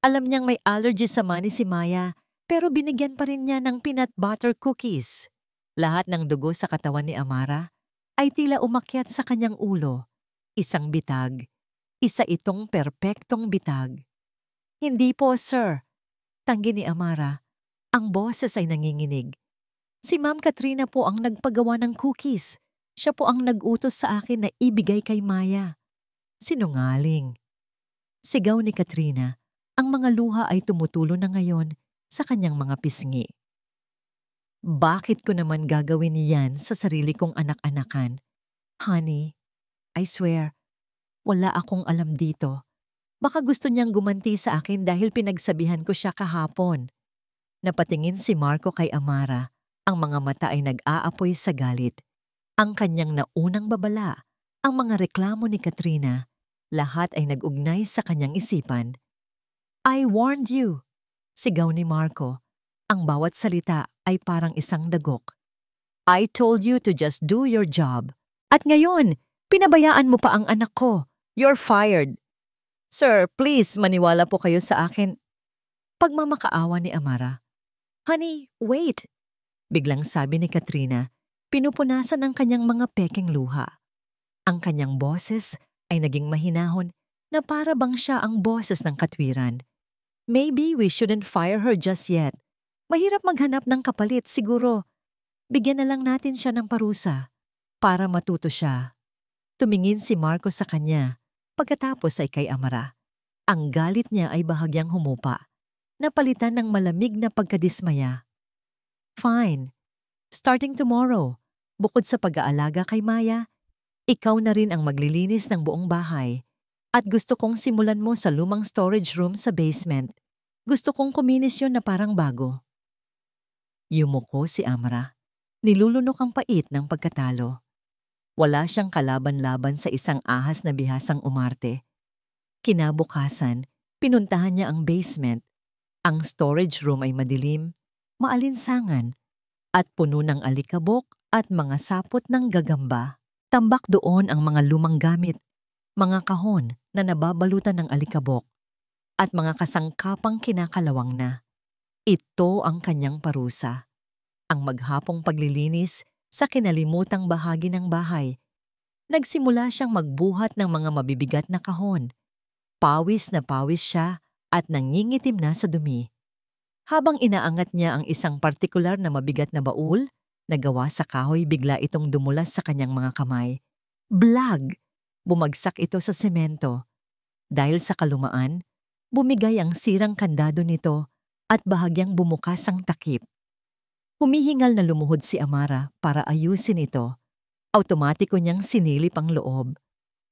Alam niyang may allergy sa mani si Maya, pero binigyan pa rin niya ng peanut butter cookies. Lahat ng dugo sa katawan ni Amara ay tila umakyat sa kanyang ulo. Isang bitag. Isa itong perpektong bitag. Hindi po, sir. Tanggi ni Amara. Ang boses ay nanginginig. Si Ma'am Katrina po ang nagpagawa ng cookies. Siya po ang nag-utos sa akin na ibigay kay Maya. Sinungaling. Sigaw ni Katrina. Ang mga luha ay tumutulo na ngayon sa kanyang mga pisngi. Bakit ko naman gagawin yan sa sarili kong anak-anakan? Honey, I swear, wala akong alam dito. Baka gusto niyang gumanti sa akin dahil pinagsabihan ko siya kahapon. Napatingin si Marco kay Amara. Ang mga mata ay nag-aapoy sa galit. Ang kanyang naunang babala, ang mga reklamo ni Katrina, lahat ay nag-ugnay sa kanyang isipan. I warned you, sigaw ni Marco. Ang bawat salita ay parang isang dagok. I told you to just do your job. At ngayon, pinabayaan mo pa ang anak ko. You're fired. Sir, please maniwala po kayo sa akin. Pagmamakaawa ni Amara. Honey, wait. Biglang sabi ni Katrina, pinupunasan ang kanyang mga peking luha. Ang kanyang boses ay naging mahinahon na para bang siya ang boses ng katwiran. Maybe we shouldn't fire her just yet. Mahirap maghanap ng kapalit siguro. Bigyan na lang natin siya ng parusa para matuto siya. Tumingin si Marco sa kanya, pagkatapos ay kay Amara. Ang galit niya ay bahagyang humupa, napalitan ng malamig na pagkadismaya. Fine. Starting tomorrow, bukod sa pag-aalaga kay Maya, ikaw na rin ang maglilinis ng buong bahay. At gusto kong simulan mo sa lumang storage room sa basement. Gusto kong kuminis yun na parang bago. Yumuko si Amara. Nilulunok ang pait ng pagkatalo. Wala siyang kalaban-laban sa isang ahas na bihasang umarte. Kinabukasan, pinuntahan niya ang basement. Ang storage room ay madilim, maalinsangan, at puno ng alikabok at mga sapot ng gagamba. Tambak doon ang mga lumang gamit, mga kahon na nababalutan ng alikabok, at mga kasangkapang kinakalawang na. Ito ang kanyang parusa. Ang maghapong paglilinis sa kinalimutang bahagi ng bahay. Nagsimula siyang magbuhat ng mga mabibigat na kahon. Pawis na pawis siya at nangingitim na sa dumi. Habang inaangat niya ang isang partikular na mabigat na baul na gawa sa kahoy, bigla itong dumulas sa kanyang mga kamay. Blag! Bumagsak ito sa semento. Dahil sa kalumaan, bumigay ang sirang kandado nito at bahagyang bumukas ang takip. Humihingal na lumuhod si Amara para ayusin ito. Automatiko niyang sinilip ang loob.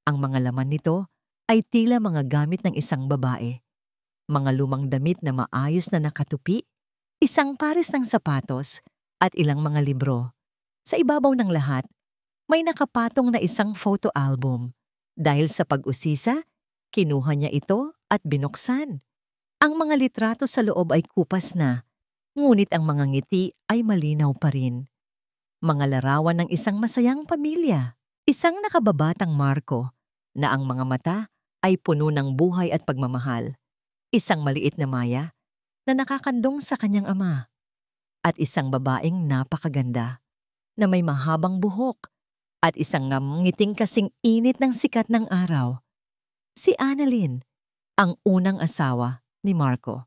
Ang mga laman nito ay tila mga gamit ng isang babae. Mga lumang damit na maayos na nakatupi, isang pares ng sapatos at ilang mga libro. Sa ibabaw ng lahat, may nakapatong na isang photo album. Dahil sa pag-usisa, kinuha niya ito at binuksan. Ang mga litrato sa loob ay kupas na, ngunit ang mga ngiti ay malinaw pa rin. Mga larawan ng isang masayang pamilya, isang nakababatang Marco na ang mga mata ay puno ng buhay at pagmamahal. Isang maliit na Maya na nakakandong sa kanyang ama. At isang babaeng napakaganda na may mahabang buhok at isang ngiting kasing init ng sikat ng araw. Si Annalyn, ang unang asawa ni Marco.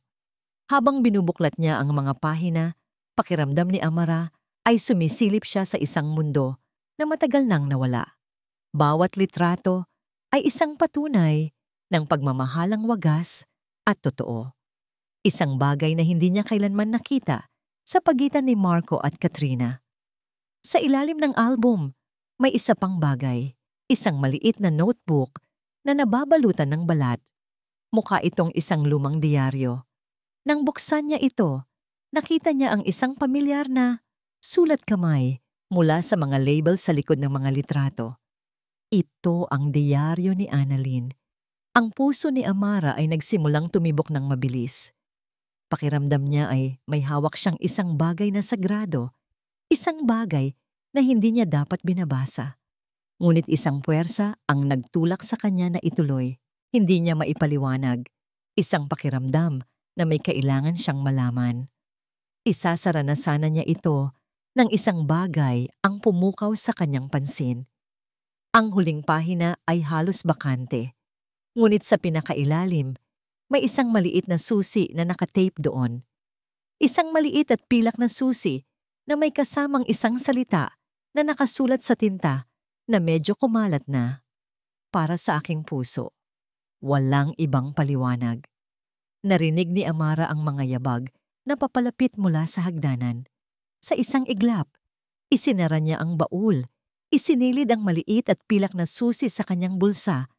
Habang binubuklat niya ang mga pahina, pakiramdam ni Amara ay sumisilip siya sa isang mundo na matagal nang nawala. Bawat litrato ay isang patunay ng pagmamahalang wagas at totoo. Isang bagay na hindi niya kailanman nakita sa pagitan ni Marco at Katrina. Sa ilalim ng album, may isa pang bagay, isang maliit na notebook na nababalutan ng balat. Mukha itong isang lumang diaryo. Nang buksan niya ito, nakita niya ang isang pamilyar na sulat kamay mula sa mga label sa likod ng mga litrato. Ito ang diaryo ni Annalyn. Ang puso ni Amara ay nagsimulang tumibok ng mabilis. Pakiramdam niya ay may hawak siyang isang bagay na sagrado, isang bagay na hindi niya dapat binabasa. Ngunit isang puwersa ang nagtulak sa kanya na ituloy. Hindi niya maipaliwanag. Isang pakiramdam na may kailangan siyang malaman. Isasara na sana niya ito nang isang bagay ang pumukaw sa kanyang pansin. Ang huling pahina ay halos bakante. Ngunit sa pinakailalim, may isang maliit na susi na nakatape doon. Isang maliit at pilak na susi na may kasamang isang salita na nakasulat sa tinta na medyo kumalat na. Para sa aking puso, walang ibang paliwanag. Narinig ni Amara ang mga yabag na papalapit mula sa hagdanan. Sa isang iglap, isinara niya ang baul, isinilid ang maliit at pilak na susi sa kanyang bulsa,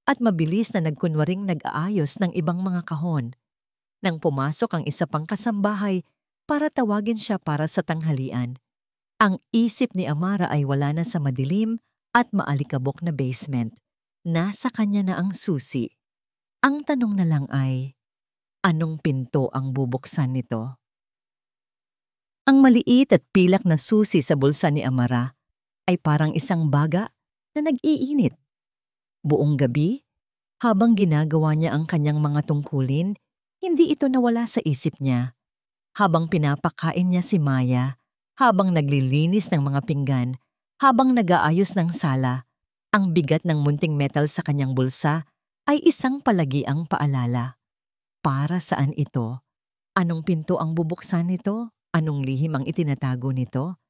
at mabilis na nagkunwaring nag-aayos ng ibang mga kahon. Nang pumasok ang isa pang kasambahay para tawagin siya para sa tanghalian, ang isip ni Amara ay wala na sa madilim at maalikabok na basement. Nasa kanya na ang susi. Ang tanong na lang ay, anong pinto ang bubuksan nito? Ang maliit at pilak na susi sa bulsa ni Amara ay parang isang baga na nag-iinit. Buong gabi, habang ginagawa niya ang kanyang mga tungkulin, hindi ito nawala sa isip niya. Habang pinapakain niya si Maya, habang naglilinis ng mga pinggan, habang nag-aayos ng sala, ang bigat ng munting metal sa kanyang bulsa ay isang palagiang paalala. Para saan ito? Anong pinto ang bubuksan nito? Anong lihim ang itinatago nito?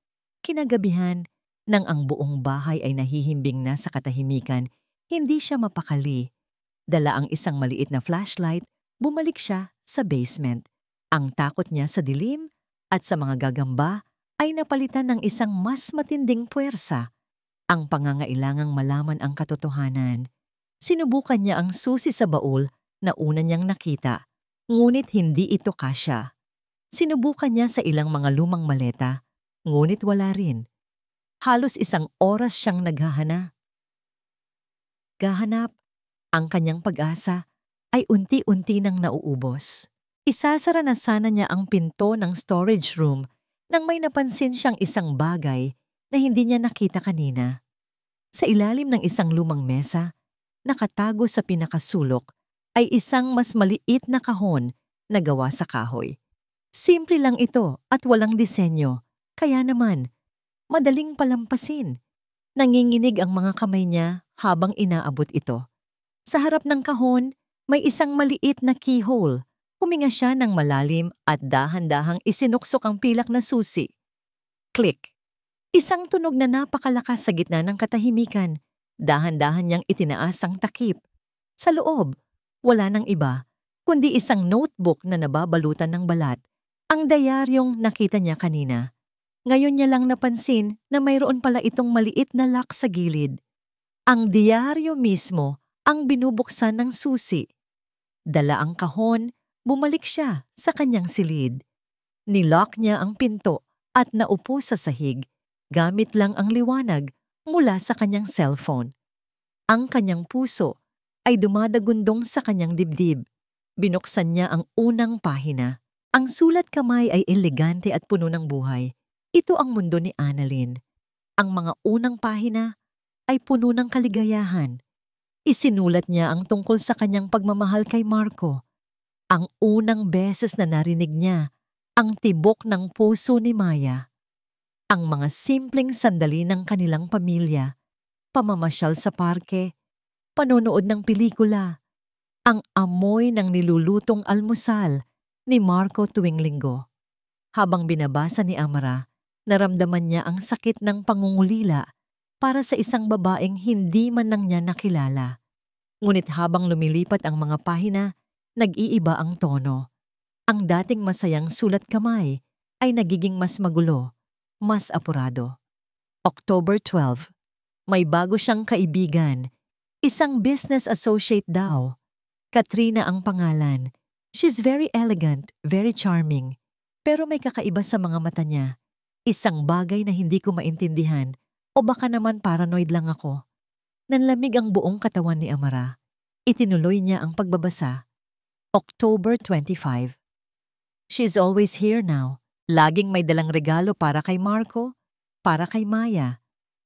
Kinagabihan, nang ang buong bahay ay nahihimbing na sa katahimikan, hindi siya mapakali. Dala ang isang maliit na flashlight, bumalik siya sa basement. Ang takot niya sa dilim at sa mga gagamba ay napalitan ng isang mas matinding puwersa. Ang pangangailangang malaman ang katotohanan. Sinubukan niya ang susi sa baul na una niyang nakita, ngunit hindi ito kasya. Sinubukan niya sa ilang mga lumang maleta, ngunit wala rin. Halos isang oras siyang naghahanap. Ang kanyang pag-asa ay unti-unti nang nauubos. Isasara na sana niya ang pinto ng storage room nang may napansin siyang isang bagay na hindi niya nakita kanina. Sa ilalim ng isang lumang mesa, nakatago sa pinakasulok, ay isang mas maliit na kahon na gawa sa kahoy. Simple lang ito at walang disenyo, kaya naman, madaling palampasin. Nanginginig ang mga kamay niya habang inaabot ito. Sa harap ng kahon, may isang maliit na keyhole. Huminga siya ng malalim at dahan-dahang isinuksok ang pilak na susi. Click! Isang tunog na napakalakas sa gitna ng katahimikan. Dahan-dahan niyang itinaas ang takip. Sa loob, wala nang iba, kundi isang notebook na nababalutan ng balat. Ang diaryong nakita niya kanina. Ngayon niya lang napansin na mayroon pala itong maliit na lock sa gilid. Ang diaryo mismo ang binubuksan ng susi. Dala ang kahon, bumalik siya sa kanyang silid. Nilock niya ang pinto at naupo sa sahig, gamit lang ang liwanag mula sa kanyang cellphone. Ang kanyang puso ay dumadagundong sa kanyang dibdib. Binuksan niya ang unang pahina. Ang sulat kamay ay elegante at puno ng buhay. Ito ang mundo ni Annalyn. Ang mga unang pahina ay puno ng kaligayahan. Isinulat niya ang tungkol sa kanyang pagmamahal kay Marco. Ang unang beses na narinig niya ang tibok ng puso ni Maya. Ang mga simpleng sandali ng kanilang pamilya, pamamasyal sa parke, panonood ng pelikula, ang amoy ng nilulutong almusal ni Marco tuwing linggo. Habang binabasa ni Amara, naramdaman niya ang sakit ng pangungulila para sa isang babaeng hindi man lang niya nakilala. Ngunit habang lumilipat ang mga pahina, nag-iiba ang tono. Ang dating masayang sulat kamay ay nagiging mas magulo, mas apurado. October 12. May bago siyang kaibigan. Isang business associate daw. Katrina ang pangalan. She's very elegant, very charming. Pero may kakaiba sa mga mata niya. Isang bagay na hindi ko maintindihan o baka naman paranoid lang ako. Nanlamig ang buong katawan ni Amara. Itinuloy niya ang pagbabasa. October 25. She's always here now. Laging may dalang regalo para kay Marco, para kay Maya.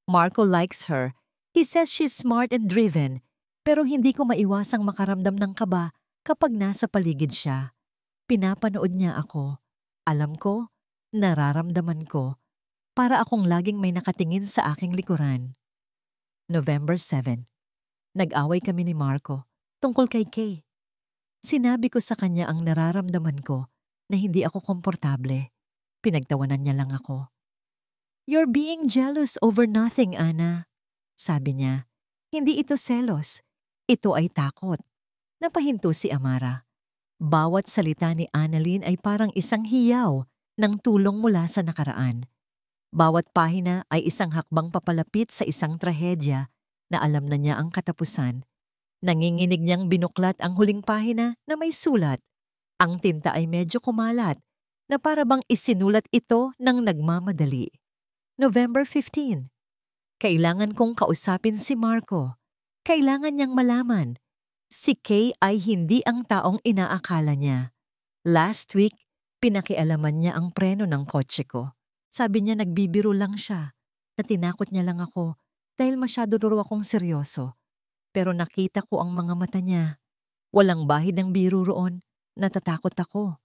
Marco likes her. He says she's smart and driven. Pero hindi ko maiwasang makaramdam ng kaba kapag nasa paligid siya. Pinapanood niya ako. Alam ko, nararamdaman ko. Para akong laging may nakatingin sa aking likuran. November 7. Nag-away kami ni Marco tungkol kay Kay. Sinabi ko sa kanya ang nararamdaman ko na hindi ako komportable. Pinagtawanan niya lang ako. You're being jealous over nothing, Ana. Sabi niya, hindi ito selos. Ito ay takot. Napahinto si Amara. Bawat salita ni Annalyn ay parang isang hiyaw ng tulong mula sa nakaraan. Bawat pahina ay isang hakbang papalapit sa isang trahedya na alam na niya ang katapusan. Nanginginig niyang binuklat ang huling pahina na may sulat. Ang tinta ay medyo kumalat na para bang isinulat ito ng nagmamadali. November 15. Kailangan kong kausapin si Marco. Kailangan niyang malaman. Si Kay ay hindi ang taong inaakala niya. Last week, Pinakialaman niya ang preno ng kotse ko. Sabi niya nagbibiro lang siya, na tinakot niya lang ako dahil masyado raw akong seryoso. Pero nakita ko ang mga mata niya. Walang bahid ng biro roon. Natatakot ako.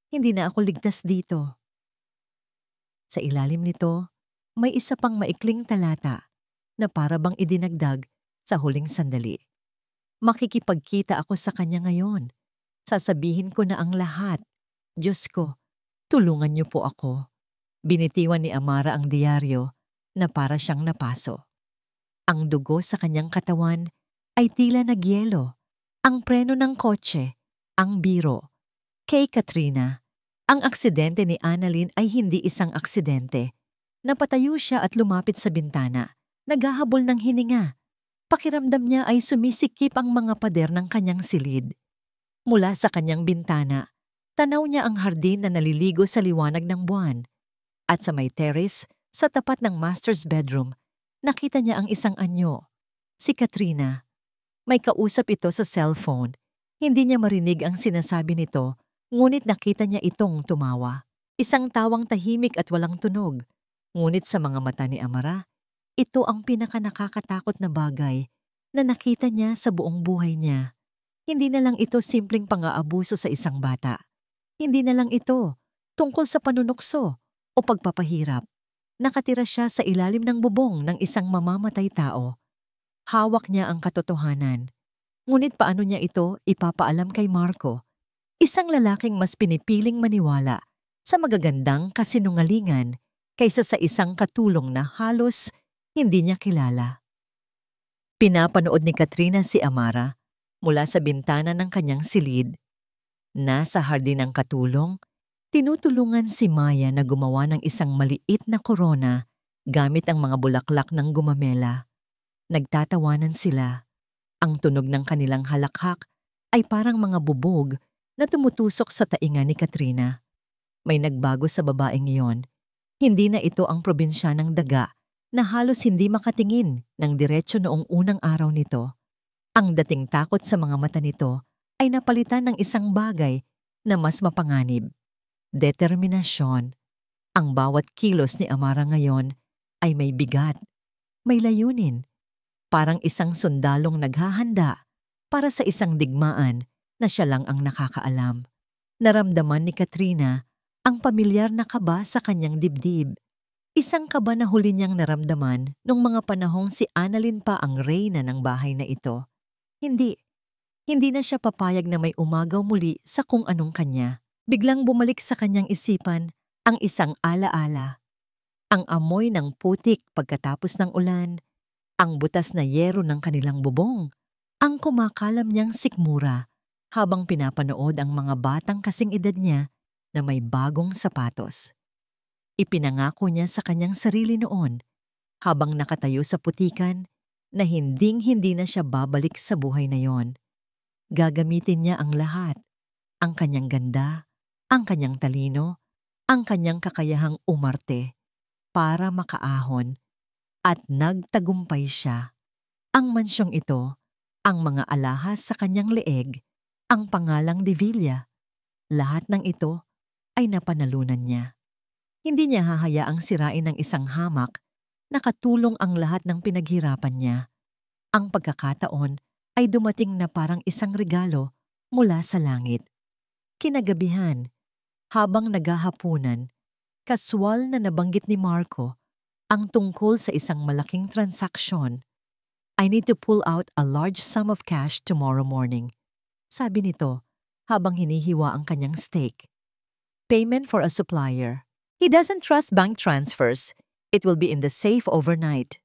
Hindi na ako ligtas dito. Sa ilalim nito, may isa pang maikling talata na para bang idinagdag sa huling sandali. Makikipagkita ako sa kanya ngayon. Sasabihin ko na ang lahat. Diyos ko, tulungan niyo po ako. Binitiwan ni Amara ang diaryo na para siyang napaso. Ang dugo sa kanyang katawan ay tila nagyelo. Ang preno ng kotse, ang biro. Kay Katrina, ang aksidente ni Annalyn ay hindi isang aksidente. Napatayo siya at lumapit sa bintana. Naghahabol ng hininga. Pakiramdam niya ay sumisikip ang mga pader ng kanyang silid. Mula sa kanyang bintana, tanaw niya ang hardin na naliligo sa liwanag ng buwan. At sa may terrace, sa tapat ng master's bedroom, nakita niya ang isang anyo. Si Katrina. May kausap ito sa cellphone. Hindi niya marinig ang sinasabi nito, ngunit nakita niya itong tumawa. Isang tawang tahimik at walang tunog. Ngunit sa mga mata ni Amara, ito ang pinakanakakatakot na bagay na nakita niya sa buong buhay niya. Hindi na lang ito simpleng pang-aabuso sa isang bata. Hindi na lang ito tungkol sa panunukso o pagpapahirap. Nakatira siya sa ilalim ng bubong ng isang mamamatay tao. Hawak niya ang katotohanan. Ngunit paano niya ito ipapaalam kay Marco? Isang lalaking mas pinipiling maniwala sa magagandang kasinungalingan kaysa sa isang katulong na halos hindi niya kilala. Pinapanood ni Katrina si Amara mula sa bintana ng kanyang silid. Nasa hardin ng katulong, tinutulungan si Maya na gumawa ng isang maliit na korona gamit ang mga bulaklak ng gumamela. Nagtatawanan sila. Ang tunog ng kanilang halakhak ay parang mga bubog na tumutusok sa tainga ni Katrina. May nagbago sa babaeng iyon. Hindi na ito ang probinsyanang daga na halos hindi makatingin ng diretsyo noong unang araw nito. Ang dating takot sa mga mata nito ay napalitan ng isang bagay na mas mapanganib. Determinasyon. Ang bawat kilos ni Amara ngayon ay may bigat, may layunin. Parang isang sundalong naghahanda para sa isang digmaan na siya lang ang nakakaalam. Naramdaman ni Katrina ang pamilyar na kaba sa kanyang dibdib. Isang kaba na huli niyang naramdaman nung mga panahong si Annalyn pa ang reyna ng bahay na ito. Hindi na siya papayag na may umagaw muli sa kung anong kanya. Biglang bumalik sa kanyang isipan ang isang alaala. Ang amoy ng putik pagkatapos ng ulan, ang butas na yero ng kanilang bubong, ang kumakalam niyang sikmura habang pinapanood ang mga batang kasing edad niya na may bagong sapatos. Ipinangako niya sa kanyang sarili noon habang nakatayo sa putikan na hinding-hindi na siya babalik sa buhay na yon. Gagamitin niya ang lahat, ang kanyang ganda, ang kanyang talino, ang kanyang kakayahang umarte para makaahon. At nagtagumpay siya. Ang mansyong ito, ang mga alahas sa kanyang leeg, ang pangalang de Villa, lahat ng ito ay napanalunan niya. Hindi niya hahayaang sirain ng isang hamak na katulong ang lahat ng pinaghirapan niya. Ang pagkakataon ay dumating na parang isang regalo mula sa langit. Kinagabihan, habang naghahapunan, kaswal na nabanggit ni Marco ang tungkol sa isang malaking transaksyon. I need to pull out a large sum of cash tomorrow morning, sabi nito habang hinihiwa ang kanyang steak. Payment for a supplier. He doesn't trust bank transfers. It will be in the safe overnight.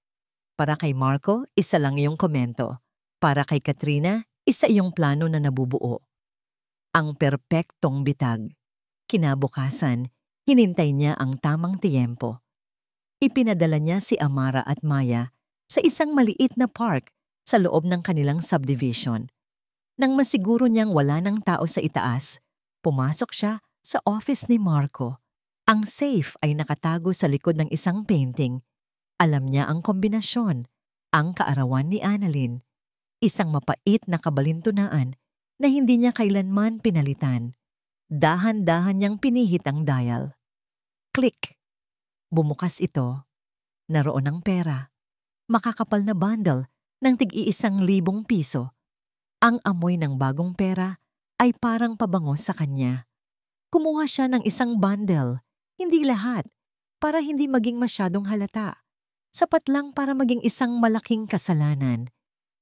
Para kay Marco, isa lang iyong komento. Para kay Katrina, isa iyong plano na nabubuo. Ang perpektong bitag. Kinabukasan, hinintay niya ang tamang tiyempo. Ipinadala niya si Amara at Maya sa isang maliit na park sa loob ng kanilang subdivision. Nang masiguro niyang wala ng tao sa itaas, pumasok siya sa office ni Marco. Ang safe ay nakatago sa likod ng isang painting. Alam niya ang kombinasyon, ang kaarawan ni Annalyn. Isang mapait na kabalintunaan na hindi niya kailanman pinalitan. Dahan-dahan niyang pinihit ang dial. Click! Bumukas ito. Naroon ang pera. Makakapal na bundle ng tig-1,000 piso. Ang amoy ng bagong pera ay parang pabango sa kanya. Kumuha siya ng isang bundle, hindi lahat, para hindi maging masyadong halata. Sapat lang para maging isang malaking kasalanan.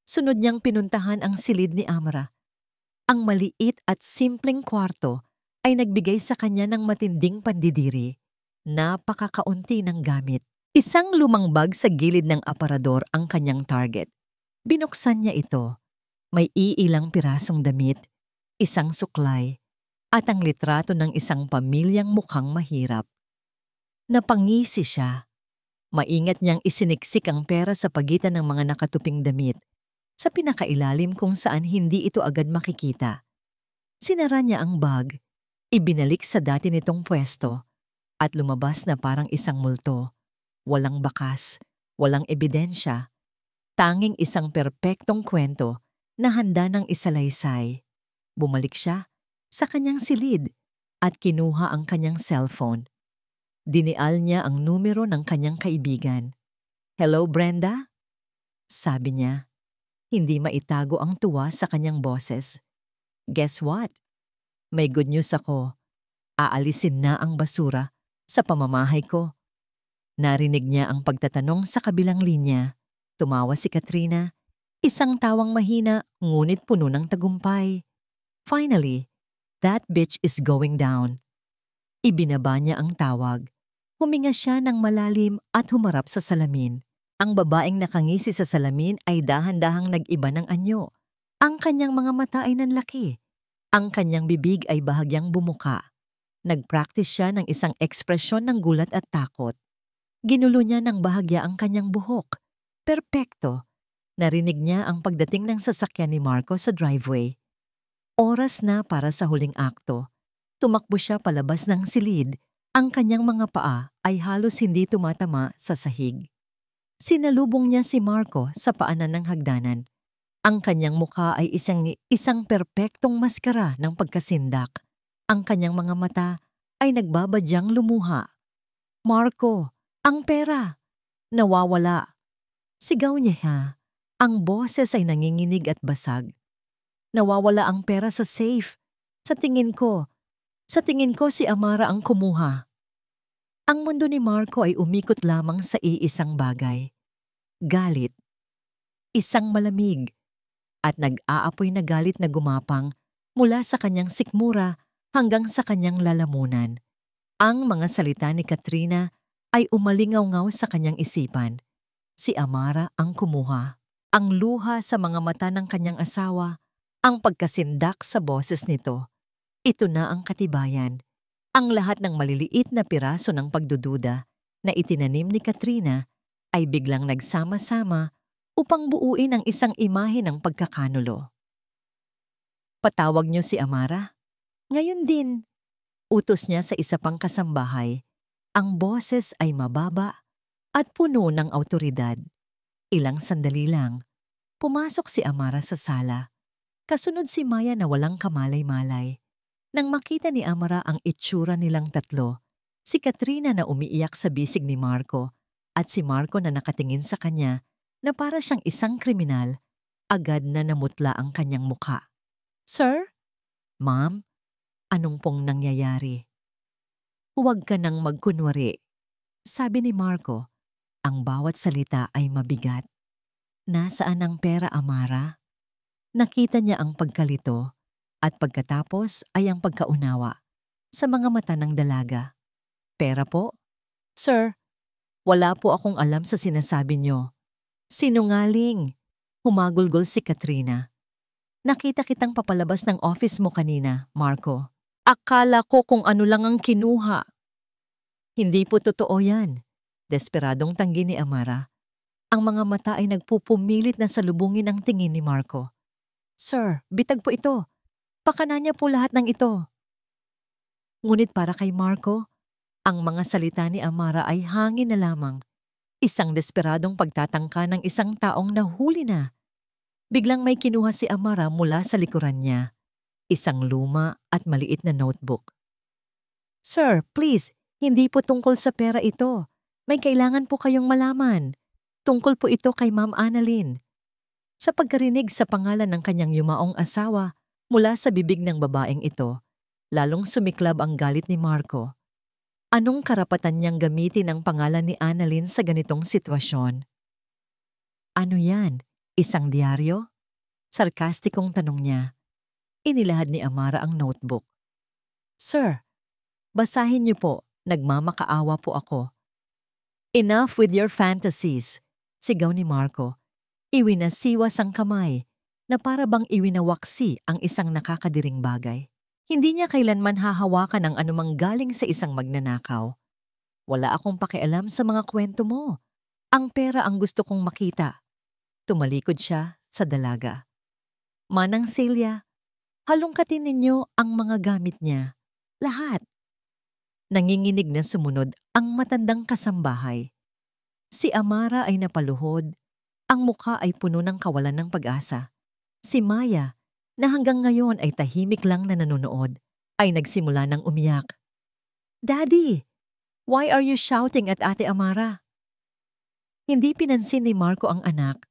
Sunod niyang pinuntahan ang silid ni Amara. Ang maliit at simpleng kwarto ay nagbigay sa kanya ng matinding pandidiri. Napakakaunti ng gamit. Isang lumang bag sa gilid ng aparador ang kanyang target. Binuksan niya ito. May iilang pirasong damit, isang suklay, at ang litrato ng isang pamilyang mukhang mahirap. Napangisi siya. Maingat niyang isiniksik ang pera sa pagitan ng mga nakatuping damit, sa pinakailalim kung saan hindi ito agad makikita. Sinara niya ang bag, ibinalik sa dati nitong pwesto, at lumabas na parang isang multo. Walang bakas, walang ebidensya, tanging isang perpektong kwento na handa ng isalaysay. Bumalik siya sa kanyang silid at kinuha ang kanyang cellphone. Dinial niya ang numero ng kanyang kaibigan. "Hello, Brenda?" Sabi niya. Hindi maitago ang tuwa sa kanyang boses. "Guess what? May good news ako. Aalisin na ang basura sa pamamahay ko." Narinig niya ang pagtatanong sa kabilang linya. Tumawa si Katrina, isang tawang mahina ngunit puno ng tagumpay. "Finally, that bitch is going down." Ibinaba niya ang tawag. Huminga siya ng malalim at humarap sa salamin. Ang babaeng nakangisi sa salamin ay dahan-dahang nag-iba ng anyo. Ang kanyang mga mata ay nanlaki. Ang kanyang bibig ay bahagyang bumuka. Nag-practice siya ng isang ekspresyon ng gulat at takot. Ginulo niya ng bahagya ang kanyang buhok. Perpekto. Narinig niya ang pagdating ng sasakyan ni Marco sa driveway. Oras na para sa huling akto. Tumakbo siya palabas ng silid. Ang kanyang mga paa ay halos hindi tumatama sa sahig. Sinalubong niya si Marco sa paanan ng hagdanan. Ang kanyang mukha ay isang perpektong maskara ng pagkasindak. Ang kanyang mga mata ay nagbabadyang lumuha. "Marco, ang pera! Nawawala!" Sigaw niya. Ang boses ay nanginginig at basag. "Nawawala ang pera sa safe. Sa tingin ko si Amara ang kumuha." Ang mundo ni Marco ay umikot lamang sa iisang bagay. Galit. Isang malamig at nag-aapoy na galit na gumapang mula sa kanyang sikmura hanggang sa kanyang lalamunan. Ang mga salita ni Katrina ay umalingaw-ngaw sa kanyang isipan. Si Amara ang kumuha. Ang luha sa mga mata ng kanyang asawa, ang pagkasindak sa boses nito. Ito na ang katibayan. Ang lahat ng maliliit na piraso ng pagdududa na itinanim ni Katrina ay biglang nagsama-sama upang buuin ang isang imahe ng pagkakanulo. "Patawag niyo si Amara?" "Ngayon din." Utos niya sa isa pang kasambahay. Ang boses ay mababa at puno ng awtoridad. Ilang sandali lang, pumasok si Amara sa sala. Kasunod si Maya na walang kamalay-malay. Nang makita ni Amara ang itsura nilang tatlo, si Katrina na umiiyak sa bisig ni Marco at si Marco na nakatingin sa kanya na para siyang isang kriminal, agad na namutla ang kanyang muka. "Sir?" "Ma'am, anong pong nangyayari?" "Huwag ka nang magkunwari," sabi ni Marco. Ang bawat salita ay mabigat. "Nasaan ang pera, Amara?" Nakita niya ang pagkalito at pagkatapos ay ang pagkaunawa sa mga mata ng dalaga. "Pera po?" "Sir, wala po akong alam sa sinasabi niyo." "Sinungaling!" Humagulgol si Katrina. "Nakita kitang papalabas ng office mo kanina, Marco. Akala ko kung ano lang ang kinuha." "Hindi po totoo yan." Desperadong tanggi ni Amara. Ang mga mata ay nagpupumilit na salubungin ang tingin ni Marco. "Sir, bitag po ito. Pakana niya po lahat ng ito." Ngunit para kay Marco, ang mga salita ni Amara ay hangin na lamang. Isang desperadong pagtatangka ng isang taong nahuli na. Biglang may kinuha si Amara mula sa likuran niya. isang luma at maliit na notebook. "Sir, please, hindi po tungkol sa pera ito. May kailangan po kayong malaman. Tungkol po ito kay Ma'am Annalyn." Sa pagkarinig sa pangalan ng kanyang yumaong asawa mula sa bibig ng babaeng ito, lalong sumiklab ang galit ni Marco. Anong karapatan niyang gamitin ang pangalan ni Annalyn sa ganitong sitwasyon? "Ano yan? Isang diaryo?" Sarkastikong tanong niya. Inilahad ni Amara ang notebook. "Sir, basahin niyo po. Nagmamakaawa po ako." "Enough with your fantasies," sigaw ni Marco. Iwinasiwas ang kamay na para bang iwinawaksi ang isang nakakadiring bagay. Hindi niya kailanman hahawakan ang anumang galing sa isang magnanakaw. "Wala akong pakialam sa mga kwento mo. Ang pera ang gusto kong makita." Tumalikod siya sa dalaga. "Manang Celia, halongkatin ninyo ang mga gamit niya. Lahat." Nanginginig na sumunod ang matandang kasambahay. Si Amara ay napaluhod. Ang mukha ay puno ng kawalan ng pag-asa. Si Maya, na hanggang ngayon ay tahimik lang na nanonood, ay nagsimula ng umiyak. "Daddy, why are you shouting at Ate Amara?" Hindi pinansin ni Marco ang anak.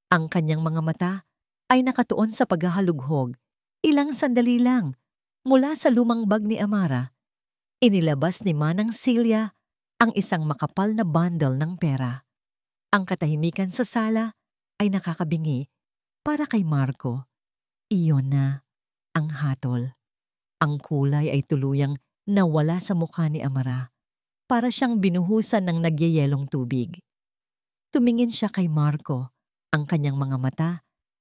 Ang kanyang mga mata ay nakatuon sa paghahalughog. Ilang sandali lang, mula sa lumang bag ni Amara, inilabas ni Manang Celia ang isang makapal na bundle ng pera. Ang katahimikan sa sala ay nakakabingi para kay Marco. Iyon na ang hatol. Ang kulay ay tuluyang nawala sa mukha ni Amara. Para siyang binuhusan ng nagyayelong tubig. Tumingin siya kay Marco. Ang kanyang mga mata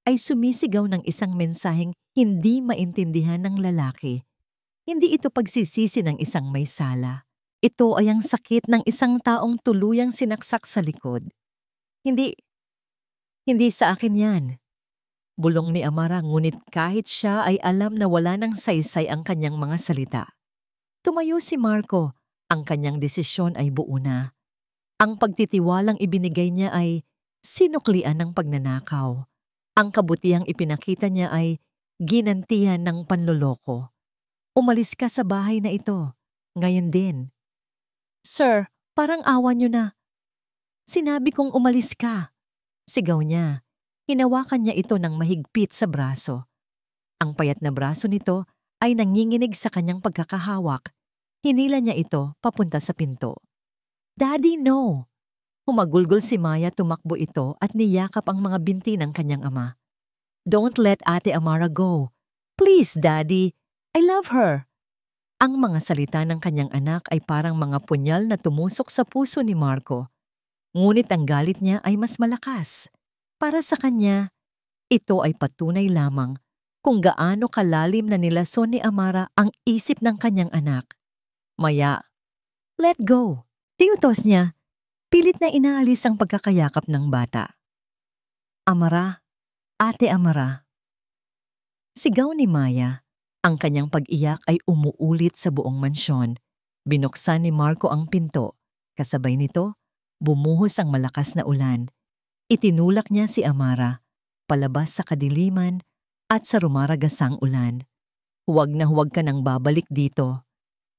ay sumisigaw ng isang mensaheng hindi maintindihan ng lalaki. Hindi ito pagsisisi ng isang may sala. Ito ay ang sakit ng isang taong tuluyang sinaksak sa likod. Hindi sa akin yan." Bulong ni Amara, ngunit kahit siya ay alam na wala ng saysay ang kanyang mga salita. Tumayo si Marco. Ang kanyang desisyon ay buo na. Ang pagtitiwalang ibinigay niya ay sinuklian ng pagnanakaw. Ang kabutihang ipinakita niya ay ginantihan ng panloloko. "Umalis ka sa bahay na ito. Ngayon din." "Sir, parang awa niyo na." "Sinabi kong umalis ka." Sigaw niya. Hinawakan niya ito ng mahigpit sa braso. Ang payat na braso nito ay nanginginig sa kanyang pagkakahawak. Hinila niya ito papunta sa pinto. "Daddy, no!" Humagulgol si Maya, tumakbo ito at niyakap ang mga binti ng kanyang ama. "Don't let Ate Amara go. Please, Daddy. I love her." Ang mga salita ng kanyang anak ay parang mga punyal na tumusok sa puso ni Marco. Ngunit ang galit niya ay mas malakas. Para sa kanya, ito ay patunay lamang kung gaano kalalim na nilason ni Amara ang isip ng kanyang anak. "Maya, let go." Tiutos niya, pilit na inaalis ang pagkakayakap ng bata. "Amara, Ate Amara." Sigaw ni Maya. Ang kanyang pag-iyak ay umuulit sa buong mansyon. Binuksan ni Marco ang pinto. Kasabay nito, bumuhos ang malakas na ulan. Itinulak niya si Amara, palabas sa kadiliman at sa rumaragasang ulan. "Huwag na huwag ka nang babalik dito."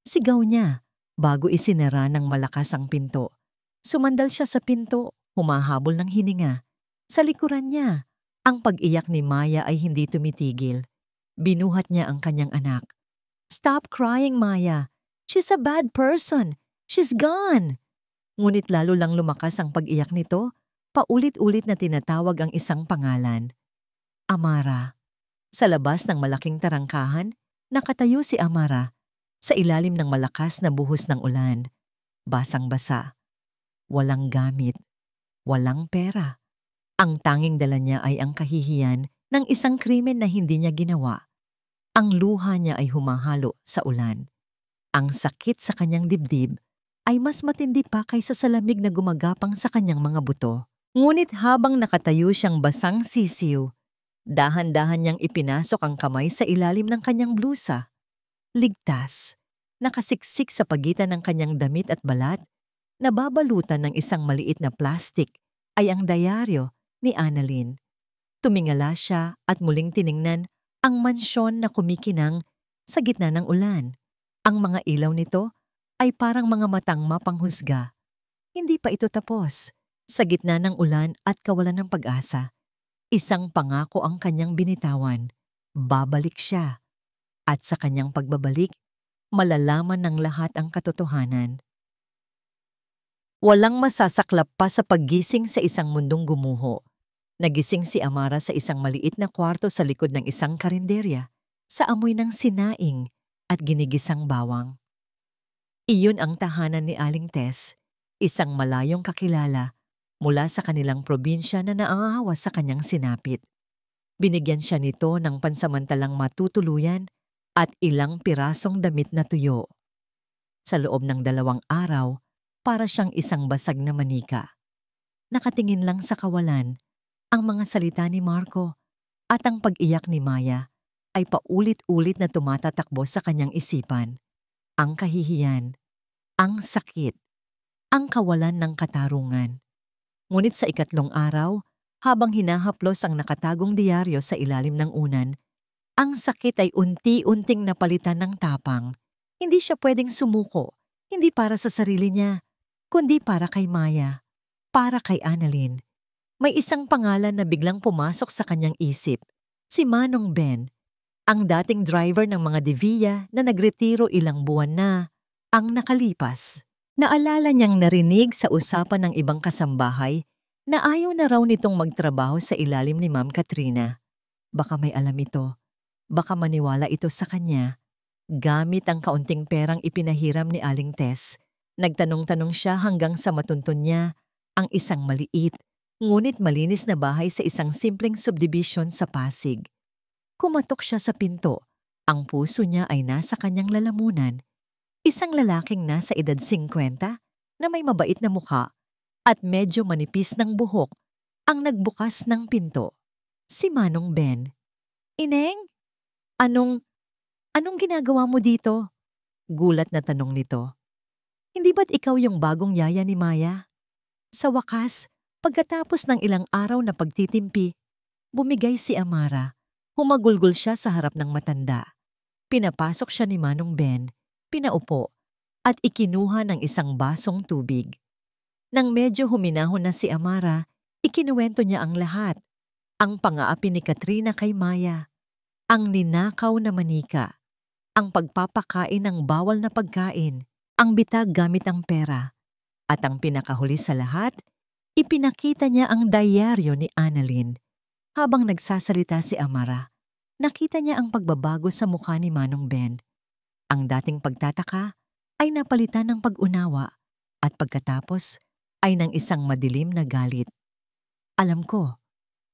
Sigaw niya bago isinara ng malakas ang pinto. Sumandal siya sa pinto, humahabol ng hininga. Sa likuran niya, ang pag-iyak ni Maya ay hindi tumitigil. Binuhat niya ang kanyang anak. "Stop crying, Maya. She's a bad person. She's gone." Ngunit lalo lang lumakas ang pag-iyak nito. Paulit-ulit na tinatawag ang isang pangalan. "Amara." Sa labas ng malaking tarangkahan, nakatayo si Amara sa ilalim ng malakas na buhos ng ulan. Basang-basa. Walang gamit. Walang pera. Ang tanging dala niya ay ang kahihiyan ng isang krimen na hindi niya ginawa. Ang luha niya ay humahalo sa ulan. Ang sakit sa kanyang dibdib ay mas matindi pa kaysa sa lamig na gumagapang sa kanyang mga buto. Ngunit habang nakatayo siyang basang sisiw, dahan-dahan niyang ipinasok ang kamay sa ilalim ng kanyang blusa. Ligtas, nakasiksik sa pagitan ng kanyang damit at balat, nababalutan ng isang maliit na plastik ay ang dayaryo ni Annalyn. Tumingala siya at muling tiningnan Ang mansyon na kumikinang sa gitna ng ulan. Ang mga ilaw nito ay parang mga matang mapanghusga. Hindi pa ito tapos. Sa gitna ng ulan at kawalan ng pag-asa, isang pangako ang kanyang binitawan. Babalik siya. At sa kanyang pagbabalik, malalaman ng lahat ang katotohanan. Walang masasaklap pa sa paggising sa isang mundong gumuho. Nagising si Amara sa isang maliit na kwarto sa likod ng isang karinderya, sa amoy ng sinaing at ginigisang bawang. Iyon ang tahanan ni Aling Tess, isang malayong kakilala mula sa kanilang probinsya na naaawa sa kanyang sinapit. Binigyan siya nito ng pansamantalang matutuluyan at ilang pirasong damit na tuyo. Sa loob ng 2 araw, para siyang isang basag na manika. Nakatingin lang sa kawalan, ang mga salita ni Marco at ang pag-iyak ni Maya ay paulit-ulit na tumatatakbo sa kanyang isipan. Ang kahihiyan, ang sakit, ang kawalan ng katarungan. Ngunit sa 3 araw, habang hinahaplos ang nakatagong diaryo sa ilalim ng unan, ang sakit ay unti-unting napalitan ng tapang. Hindi siya pwedeng sumuko, hindi para sa sarili niya, kundi para kay Maya, para kay Annalyn. May isang pangalan na biglang pumasok sa kanyang isip, si Manong Ben, ang dating driver ng mga Divilla na nagretiro ilang buwan na ang nakalipas. Naalala niyang narinig sa usapan ng ibang kasambahay na ayaw na raw nitong magtrabaho sa ilalim ni Ma'am Katrina. Baka may alam ito, baka maniwala ito sa kanya. Gamit ang kaunting perang ipinahiram ni Aling Tess, nagtanong-tanong siya hanggang sa matuntun niya ang isang maliit, ngunit malinis na bahay sa isang simpleng subdivision sa Pasig. Kumatok siya sa pinto. Ang puso niya ay nasa kanyang lalamunan. Isang lalaking nasa edad 50 na may mabait na mukha at medyo manipis ng buhok ang nagbukas ng pinto. Si Manong Ben. "Ineng, anong ginagawa mo dito?" Gulat na tanong nito. "Hindi ba't ikaw yung bagong yaya ni Maya?" Sa wakas, pagkatapos ng ilang araw na pagtitimpi, bumigay si Amara. Humagulgol siya sa harap ng matanda. Pinapasok siya ni Manong Ben, pinaupo, at ikinuha ng isang basong tubig. Nang medyo huminahon na si Amara, ikinuwento niya ang lahat. Ang pang-aapi ni Katrina kay Maya, ang ninakaw na manika, ang pagpapakain ng bawal na pagkain, ang bitag gamit ang pera, at ang pinakahuli sa lahat, ipinakita niya ang diaryo ni Annalyn. Habang nagsasalita si Amara, nakita niya ang pagbabago sa mukha ni Manong Ben. Ang dating pagtataka ay napalitan ng pag-unawa at pagkatapos ay ng isang madilim na galit. "Alam ko,"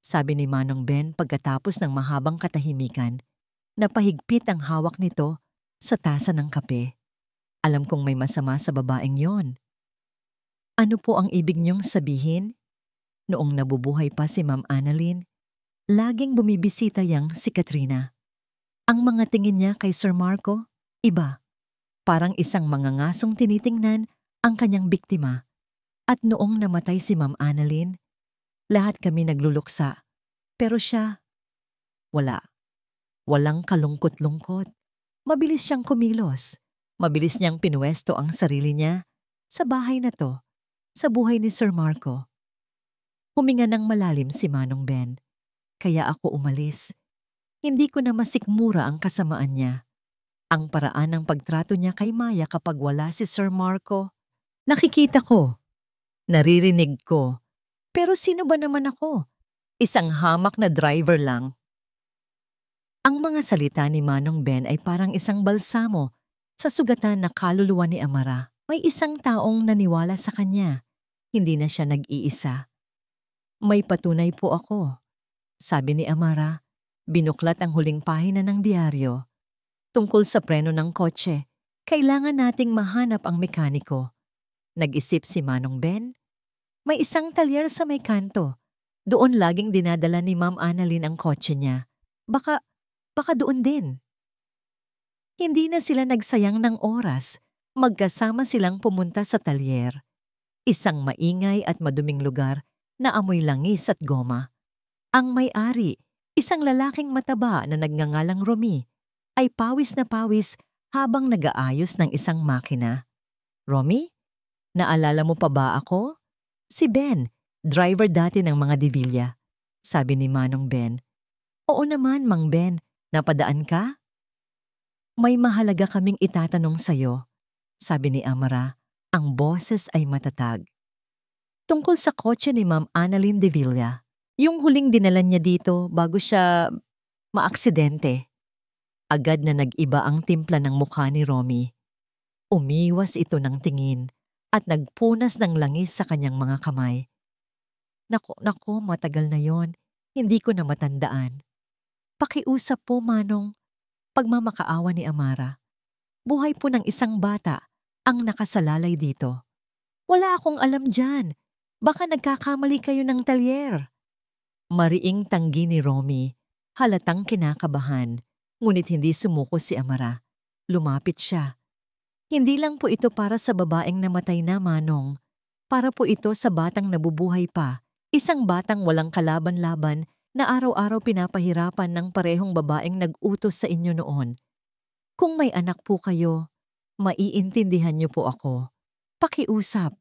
sabi ni Manong Ben pagkatapos ng mahabang katahimikan, napahigpit ang hawak nito sa tasa ng kape. "Alam kong may masama sa babaeng yon." "Ano po ang ibig niyong sabihin?" Noong nabubuhay pa si Ma'am Annalyn, laging bumibisita yang si Katrina. Ang mga tingin niya kay Sir Marco, iba. Parang isang mangangasong tinitingnan ang kanyang biktima. At noong namatay si Ma'am Annalyn, lahat kami nagluluksa. Pero siya, wala. Walang kalungkot-lungkot. Mabilis siyang kumilos. Mabilis niyang pinuwesto ang sarili niya sa bahay na to, sa buhay ni Sir Marco. Huminga ng malalim si Manong Ben. Kaya ako umalis. Hindi ko na masikmura ang kasamaan niya. Ang paraan ng pagtrato niya kay Maya kapag wala si Sir Marco. Nakikita ko. Naririnig ko. Pero sino ba naman ako? Isang hamak na driver lang. Ang mga salita ni Manong Ben ay parang isang balsamo sa sugatan na kaluluwa ni Amara. May isang taong naniwala sa kanya. Hindi na siya nag-iisa. "May patunay po ako," sabi ni Amara. Binuklat ang huling pahina ng diaryo. "Tungkol sa preno ng kotse, kailangan nating mahanap ang mekaniko." Nag-isip si Manong Ben. May isang talyer sa may kanto. Doon laging dinadala ni Ma'am Annalyn ang kotse niya. Baka doon din. Hindi na sila nagsayang ng oras. Magkasama silang pumunta sa talyer. Isang maingay at maduming lugar na amoy langis at goma. Ang may-ari, Isang lalaking mataba na nagngangalang Romy ay pawis na pawis habang nag-aayos ng isang makina. Romy, naalala mo pa ba ako? Si Ben, driver dati ng mga Divilla. Sabi ni Manong Ben. Oo naman, Mang Ben. Napadaan ka? May mahalaga kaming itatanong sa'yo, sabi ni Amara. Ang boses ay matatag. Tungkol sa kotse ni Ma'am Annalyn Divilla. Yung huling dinala niya dito bago siya maaksidente. Agad na nag-iba ang timpla ng mukha ni Romy. Umiwas ito ng tingin at nagpunas ng langis sa kanyang mga kamay. Nako, matagal na yon. Hindi ko na matandaan. Pakiusap po, Manong. Pagmamakaawa ni Amara. Buhay po ng isang bata ang nakasalalay dito. Wala akong alam dyan. Baka nagkakamali kayo ng talyer. Mariing tanggi ni Romy. Halatang kinakabahan. Ngunit hindi sumuko si Amara. Lumapit siya. Hindi lang po ito para sa babaeng namatay na, Manong. Para po ito sa batang nabubuhay pa. Isang batang walang kalaban-laban na araw-araw pinapahirapan ng parehong babaeng nag-utos sa inyo noon. Kung may anak po kayo, maiintindihan niyo po ako. Pakiusap.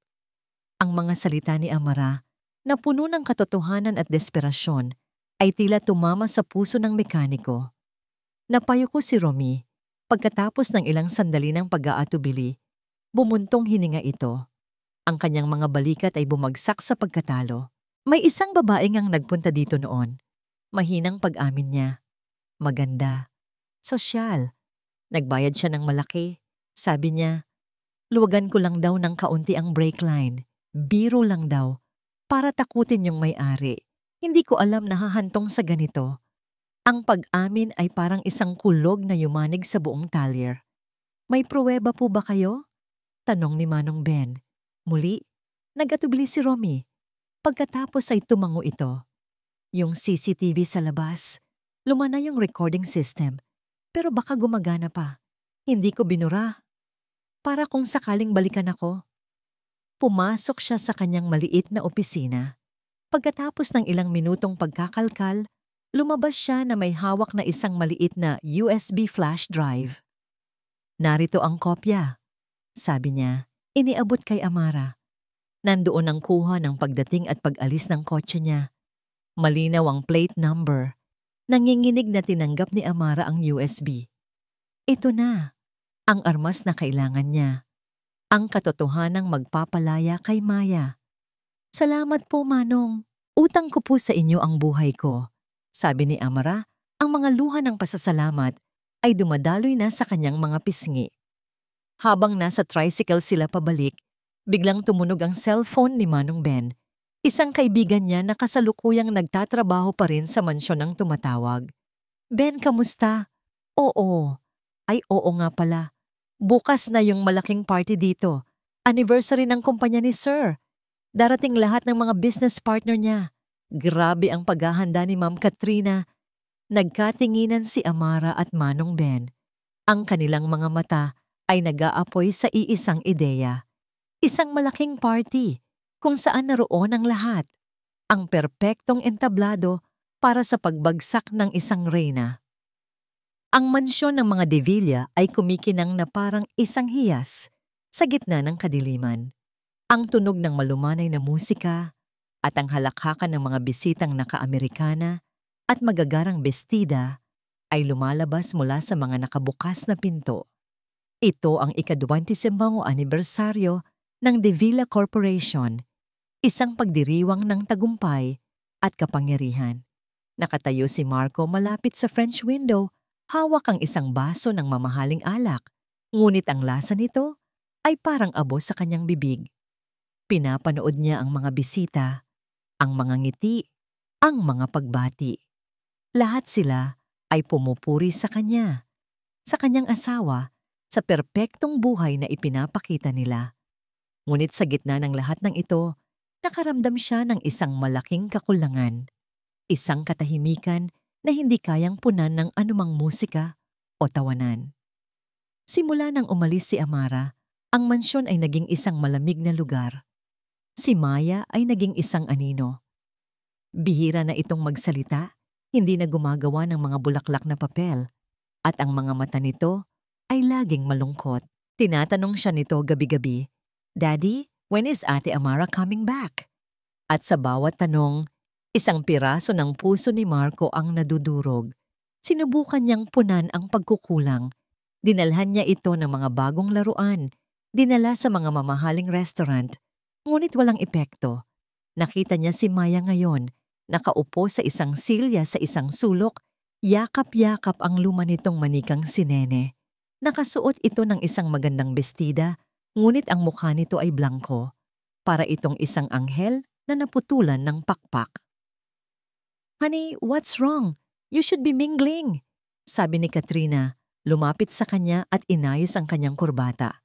Ang mga salita ni Amara, na puno ng katotohanan at desperasyon, ay tila tumama sa puso ng mekaniko. Napayuko si Romy. Pagkatapos ng ilang sandali ng pag-aatubili, bumuntong hininga ito. Ang kanyang mga balikat ay bumagsak sa pagkatalo. May isang babaeng ang nagpunta dito noon. Mahinang pag-amin niya. Maganda. Sosyal. Nagbayad siya ng malaki. Sabi niya, luwagan ko lang daw ng kaunti ang brake line. Biro lang daw. Para takutin yung may-ari. Hindi ko alam na hahantong sa ganito. Ang pag-amin ay parang isang kulog na yumanig sa buong talyer. May pruweba po ba kayo? Tanong ni Manong Ben. Muli, nag-atubili si Romy. Pagkatapos ay tumango ito. Yung CCTV sa labas. Lumana yung recording system. Pero baka gumagana pa. Hindi ko binura. Para kung sakaling balikan ako. Pumasok siya sa kanyang maliit na opisina. Pagkatapos ng ilang minutong pagkakalkal, lumabas siya na may hawak na isang maliit na USB flash drive. Narito ang kopya. Sabi niya, iniabot kay Amara. Nandoon ang kuha ng pagdating at pag-alis ng kotse niya. Malinaw ang plate number. Nanginginig na tinanggap ni Amara ang USB. Ito na, ang armas na kailangan niya. Ang katotohanang magpapalaya kay Maya. Salamat po, Manong. Utang ko po sa inyo ang buhay ko. Sabi ni Amara, ang mga luha ng pasasalamat ay dumadaloy na sa kanyang mga pisngi. Habang nasa tricycle sila pabalik, biglang tumunog ang cellphone ni Manong Ben. Isang kaibigan niya na kasalukuyang nagtatrabaho pa rin sa mansyon ng tumatawag. Ben, kamusta? Oo. Ay, oo nga pala. Bukas na yung malaking party dito. Anniversary ng kumpanya ni Sir. Darating lahat ng mga business partner niya. Grabe ang paghahanda ni Ma'am Katrina. Nagkatinginan si Amara at Manong Ben. Ang kanilang mga mata ay nag-aapoy sa iisang ideya. Isang malaking party kung saan naroon ang lahat. Ang perpektong entablado para sa pagbagsak ng isang reyna. Ang mansyon ng mga Divilla ay kumikinang na parang isang hiyas sa gitna ng kadiliman. Ang tunog ng malumanay na musika at ang halakhakan ng mga bisitang naka-Amerikana at magagarang bestida ay lumalabas mula sa mga nakabukas na pinto. Ito ang ika-27 anibersaryo ng Divilla Corporation, isang pagdiriwang ng tagumpay at kapangyarihan. Nakatayo si Marco malapit sa French window, hawak ang isang baso ng mamahaling alak, ngunit ang lasa nito ay parang abo sa kanyang bibig. Pinapanood niya ang mga bisita, ang mga ngiti, ang mga pagbati. Lahat sila ay pumupuri sa kanya, sa kanyang asawa, sa perpektong buhay na ipinapakita nila. Ngunit sa gitna ng lahat ng ito, nakaramdam siya ng isang malaking kakulangan. Isang katahimikan na hindi kayang punan ng anumang musika o tawanan. Simula nang umalis si Amara, ang mansyon ay naging isang malamig na lugar. Si Maya ay naging isang anino. Bihira na itong magsalita, Hindi na gumagawa ng mga bulaklak na papel at ang mga mata nito ay laging malungkot. Tinatanong siya nito gabi-gabi, "Daddy, when is Ate Amara coming back?" At sa bawat tanong, isang piraso ng puso ni Marco ang nadudurog. Sinubukan niyang punan ang pagkukulang. Dinalhan niya ito ng mga bagong laruan, dinala sa mga mamahaling restaurant, ngunit walang epekto. Nakita niya si Maya ngayon, nakaupo sa isang silya sa isang sulok, yakap-yakap ang luma nitong manikang si Nene. Nakasuot ito ng isang magandang bestida, ngunit ang mukha nito ay blanko. Para itong isang anghel na naputulan ng pakpak. "Honey, what's wrong? You should be mingling," sabi ni Katrina, lumapit sa kanya at inayos ang kanyang kurbata.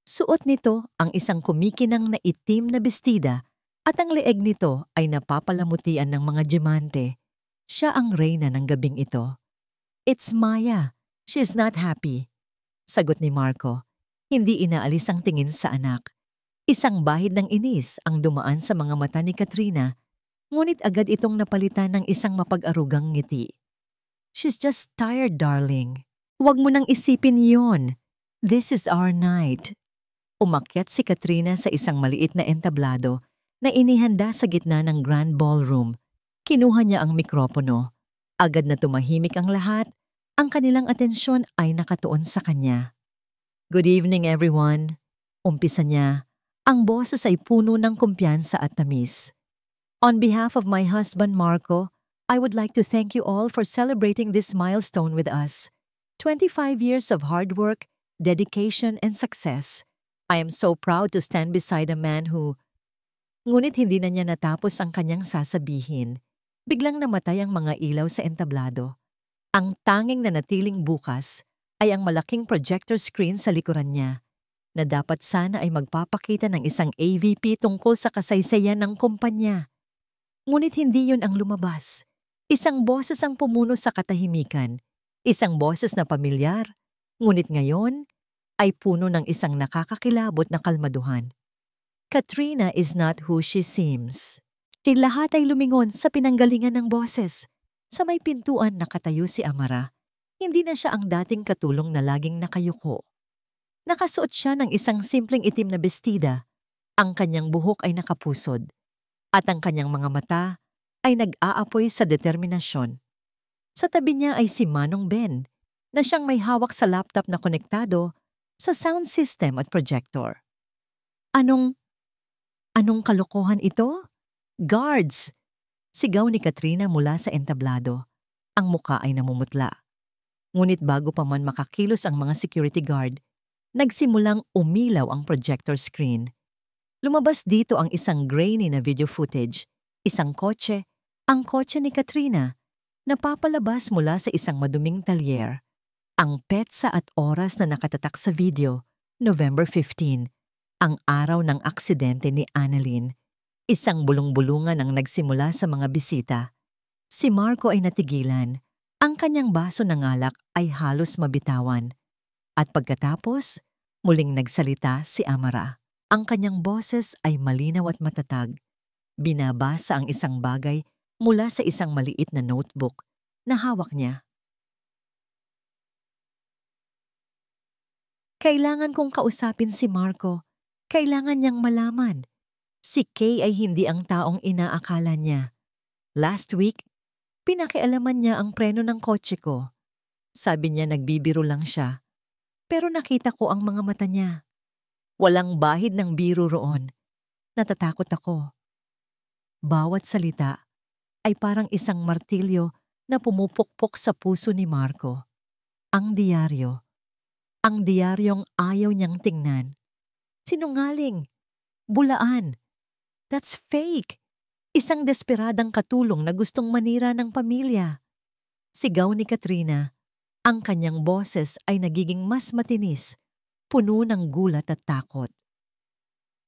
Suot nito ang isang kumikinang na itim na bestida at ang leeg nito ay napapalamutian ng mga diamante. Siya ang reyna ng gabing ito. "It's Maya. She's not happy," sagot ni Marco. Hindi inaalis ang tingin sa anak. Isang bahid ng inis ang dumaan sa mga mata ni Katrina, ngunit agad itong napalitan ng isang mapag-arugang ngiti. "She's just tired, darling. Huwag mo nang isipin yon. This is our night." Umakyat si Katrina sa isang maliit na entablado na inihanda sa gitna ng grand ballroom. Kinuha niya ang mikropono. Agad na tumahimik ang lahat. Ang kanilang atensyon ay nakatuon sa kanya. "Good evening, everyone." Umpisa niya. Ang boses ay puno ng kumpiyansa at tamis. "On behalf of my husband Marco, I would like to thank you all for celebrating this milestone with us. 25 years of hard work, dedication, and success. I am so proud to stand beside a man who..." Ngunit hindi na niya natapos ang kanyang sasabihin. Biglang namatay ang mga ilaw sa entablado. Ang tanging nanatiling bukas ay ang malaking projector screen sa likuran niya, na dapat sana ay magpapakita ng isang AVP tungkol sa kasaysayan ng kumpanya. Ngunit hindi yun ang lumabas. Isang boses ang pumuno sa katahimikan, isang boses na pamilyar, ngunit ngayon ay puno ng isang nakakakilabot na kalmaduhan. "Katrina is not who she seems." Lahat ay lumingon sa pinanggalingan ng boses. Sa may pintuan nakatayo si Amara. Hindi na siya ang dating katulong na laging nakayuko. Nakasuot siya ng isang simpleng itim na bestida. Ang kanyang buhok ay nakapusod. At ang kanyang mga mata ay nag-aapoy sa determinasyon. Sa tabi niya ay si Manong Ben, na siyang may hawak sa laptop na konektado sa sound system at projector. Anong kalokohan ito? "Guards!" Sigaw ni Katrina mula sa entablado. Ang muka ay namumutla. Ngunit bago pa man makakilos ang mga security guard, nagsimulang umilaw ang projector screen. Lumabas dito ang isang grainy na video footage, isang kotse, ang kotse ni Katrina, napapalabas mula sa isang maduming talyer. Ang petsa at oras na nakatatak sa video, November 15, ang araw ng aksidente ni Annalyn. Isang bulong-bulungan ang nagsimula sa mga bisita. Si Marco ay natigilan. Ang kanyang baso ng alak ay halos mabitawan. At pagkatapos, muling nagsalita si Amara. Ang kanyang boses ay malinaw at matatag. Binabasa ang isang bagay mula sa isang maliit na notebook na hawak niya. "Kailangan kong kausapin si Marco. Kailangan niyang malaman. Si Kay ay hindi ang taong inaakala niya. Last week, pinakialaman niya ang preno ng kotse ko. Sabi niya nagbibiro lang siya. Pero nakita ko ang mga mata niya. Walang bahid ng biro roon. Natatakot ako." Bawat salita ay parang isang martilyo na pumupukpok sa puso ni Marco. Ang diaryo. Ang diaryong ayaw niyang tingnan. Sinungaling. Bulaan. That's fake. Isang desperadang katulong na gustong manira ng pamilya. Sigaw ni Katrina. Ang kanyang boses ay nagiging mas matinis, puno ng gulat at takot.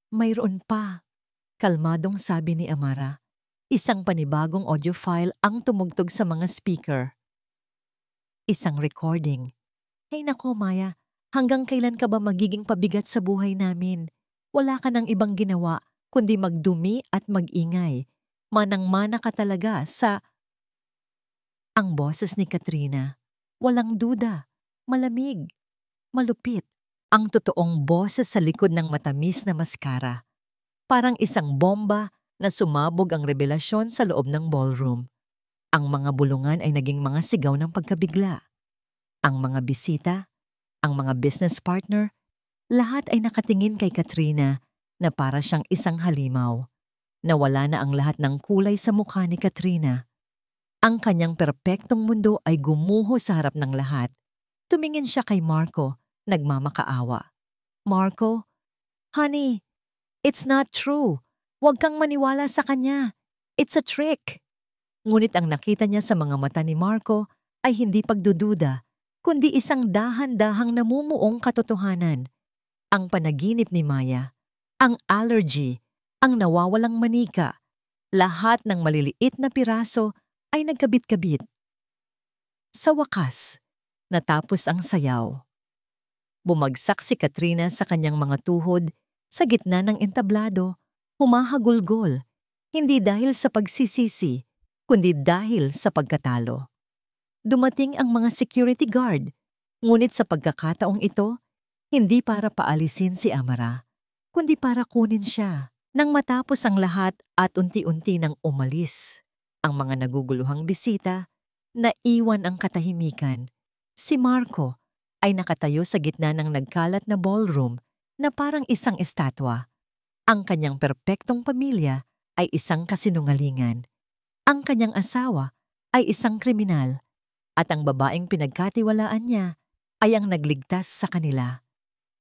"Mayroon pa," kalmadong sabi ni Amara. Isang panibagong audio file ang tumugtog sa mga speaker. Isang recording. "Hay nako, Maya, hanggang kailan ka ba magiging pabigat sa buhay namin? Wala ka ng ibang ginawa kundi magdumi at magingay. Manang-mana ka talaga sa..." Ang boses ni Katrina, walang duda, malamig, malupit. Ang totoong boses sa likod ng matamis na maskara. Parang isang bomba na sumabog ang revelasyon sa loob ng ballroom. Ang mga bulungan ay naging mga sigaw ng pagkabigla. Ang mga bisita, ang mga business partner, lahat ay nakatingin kay Katrina na para siyang isang halimaw. Nawala na ang lahat ng kulay sa mukha ni Katrina. Ang kanyang perpektong mundo ay gumuho sa harap ng lahat. Tumingin siya kay Marco, nagmamakaawa. Marco, honey, it's not true. Huwag kang maniwala sa kanya. It's a trick. Ngunit ang nakita niya sa mga mata ni Marco ay hindi pagdududa, kundi isang dahan-dahang namumuong katotohanan. Ang panaginip ni Maya, ang allergy, ang nawawalang manika, lahat ng maliliit na piraso ay nagkabit-kabit. Sa wakas, natapos ang sayaw. Bumagsak si Katrina sa kanyang mga tuhod sa gitna ng entablado, humahagulgol, hindi dahil sa pagsisisi, kundi dahil sa pagkatalo. Dumating ang mga security guard, ngunit sa pagkakataong ito, hindi para paalisin si Amara, kundi para kunin siya. Nang matapos ang lahat at unti-unti nang umalis ang mga naguguluhang bisita, naiwan ang katahimikan. Si Marco ay nakatayo sa gitna ng nagkalat na ballroom na parang isang estatwa. Ang kanyang perpektong pamilya ay isang kasinungalingan. Ang kanyang asawa ay isang kriminal. At ang babaeng pinagkatiwalaan niya ay ang nagligtas sa kanila.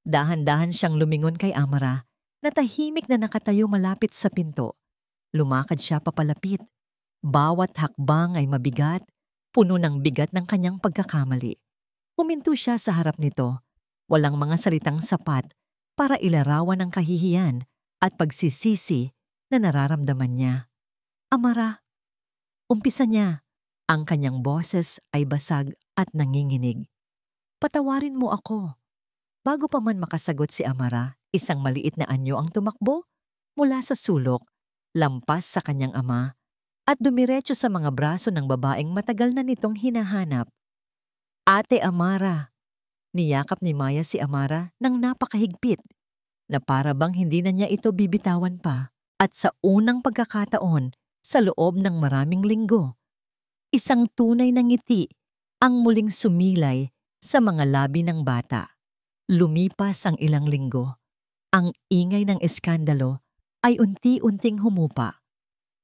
Dahan-dahan siyang lumingon kay Amara na tahimik na nakatayo malapit sa pinto. Lumakad siya papalapit. Bawat hakbang ay mabigat, puno ng bigat ng kanyang pagkakamali. Huminto siya sa harap nito, walang mga salitang sapat para ilarawan ang kahihiyan at pagsisisi na nararamdaman niya. Amara, umpisa niya. Ang kanyang boses ay basag at nanginginig. Patawarin mo ako. Bago pa man makasagot si Amara, isang maliit na anyo ang tumakbo mula sa sulok, lampas sa kanyang ama, at dumiretso sa mga braso ng babaeng matagal na nitong hinahanap. Ate Amara. Niyakap ni Maya si Amara ng napakahigpit, na para bang hindi na niya ito bibitawan pa. At sa unang pagkakataon, sa loob ng maraming linggo, isang tunay na ngiti ang muling sumilay sa mga labi ng bata. Lumipas ang ilang linggo. Ang ingay ng eskandalo ay unti-unting humupa.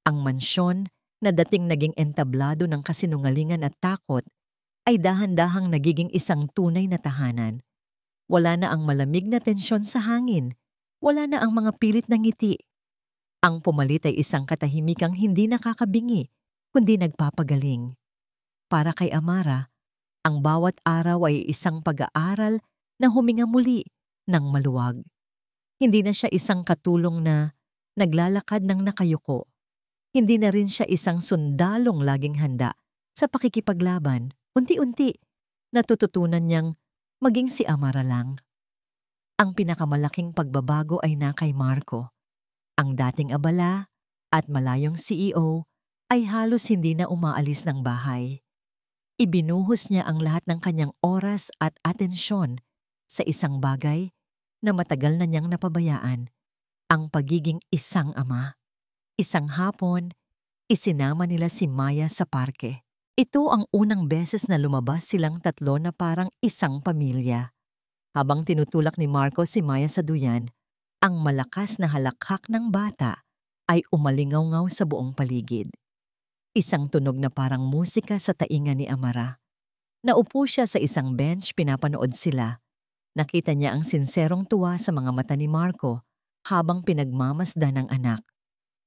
Ang mansyon na dating naging entablado ng kasinungalingan at takot ay dahan-dahang nagiging isang tunay na tahanan. Wala na ang malamig na tensyon sa hangin. Wala na ang mga pilit na ngiti. Ang pumalit ay isang katahimikang hindi nakakabingi, kundi nagpapagaling. Para kay Amara, ang bawat araw ay isang pag-aaral na huminga muli ng maluwag. Hindi na siya isang katulong na naglalakad ng nakayuko. Hindi na rin siya isang sundalong laging handa sa pakikipaglaban. Unti-unti, natututunan niyang maging si Amara lang. Ang pinakamalaking pagbabago ay na kay Marco. Ang dating abala at malayong CEO ay halos hindi na umaalis ng bahay. Ibinuhos niya ang lahat ng kanyang oras at atensyon sa isang bagay na matagal na niyang napabayaan, ang pagiging isang ama. Isang hapon, isinama nila si Maya sa parke. Ito ang unang beses na lumabas silang tatlo na parang isang pamilya. Habang tinutulak ni Marco si Maya sa duyan, ang malakas na halakhak ng bata ay umalingaw-ngaw sa buong paligid. Isang tunog na parang musika sa tainga ni Amara. Naupo siya sa isang bench, pinapanood sila. Nakita niya ang sinserong tuwa sa mga mata ni Marco habang pinagmamasdan ng anak.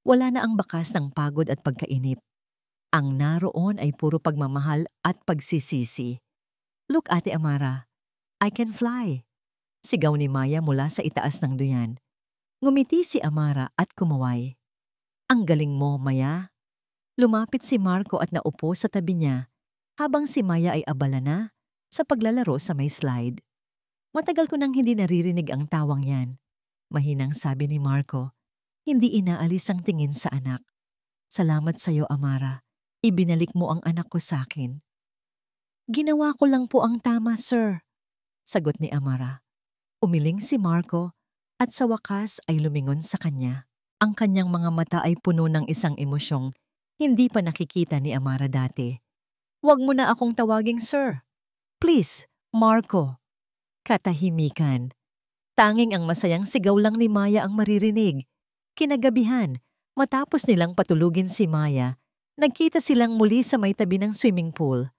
Wala na ang bakas ng pagod at pagkainip. Ang naroon ay puro pagmamahal at pagsisisi. Look, Ate Amara, I can fly. Sigaw ni Maya mula sa itaas ng duyan. Ngumiti si Amara at kumaway. Ang galing mo, Maya. Lumapit si Marco at naupo sa tabi niya habang si Maya ay abala na sa paglalaro sa may slide. Matagal ko nang hindi naririnig ang tawang yan. Mahinang sabi ni Marco, hindi inaalis ang tingin sa anak. Salamat sa iyo, Amara. Ibinalik mo ang anak ko sa akin. Ginawa ko lang po ang tama, sir, sagot ni Amara. Umiling si Marco at sa wakas ay lumingon sa kanya. Ang kanyang mga mata ay puno ng isang emosyong hindi pa nakikita ni Amara dati. Huwag mo na akong tawaging sir. Please, Marco. Katahimikan. Tanging ang masayang sigaw lang ni Maya ang maririnig. Kinagabihan, matapos nilang patulugin si Maya, nagkita silang muli sa may tabi ng swimming pool.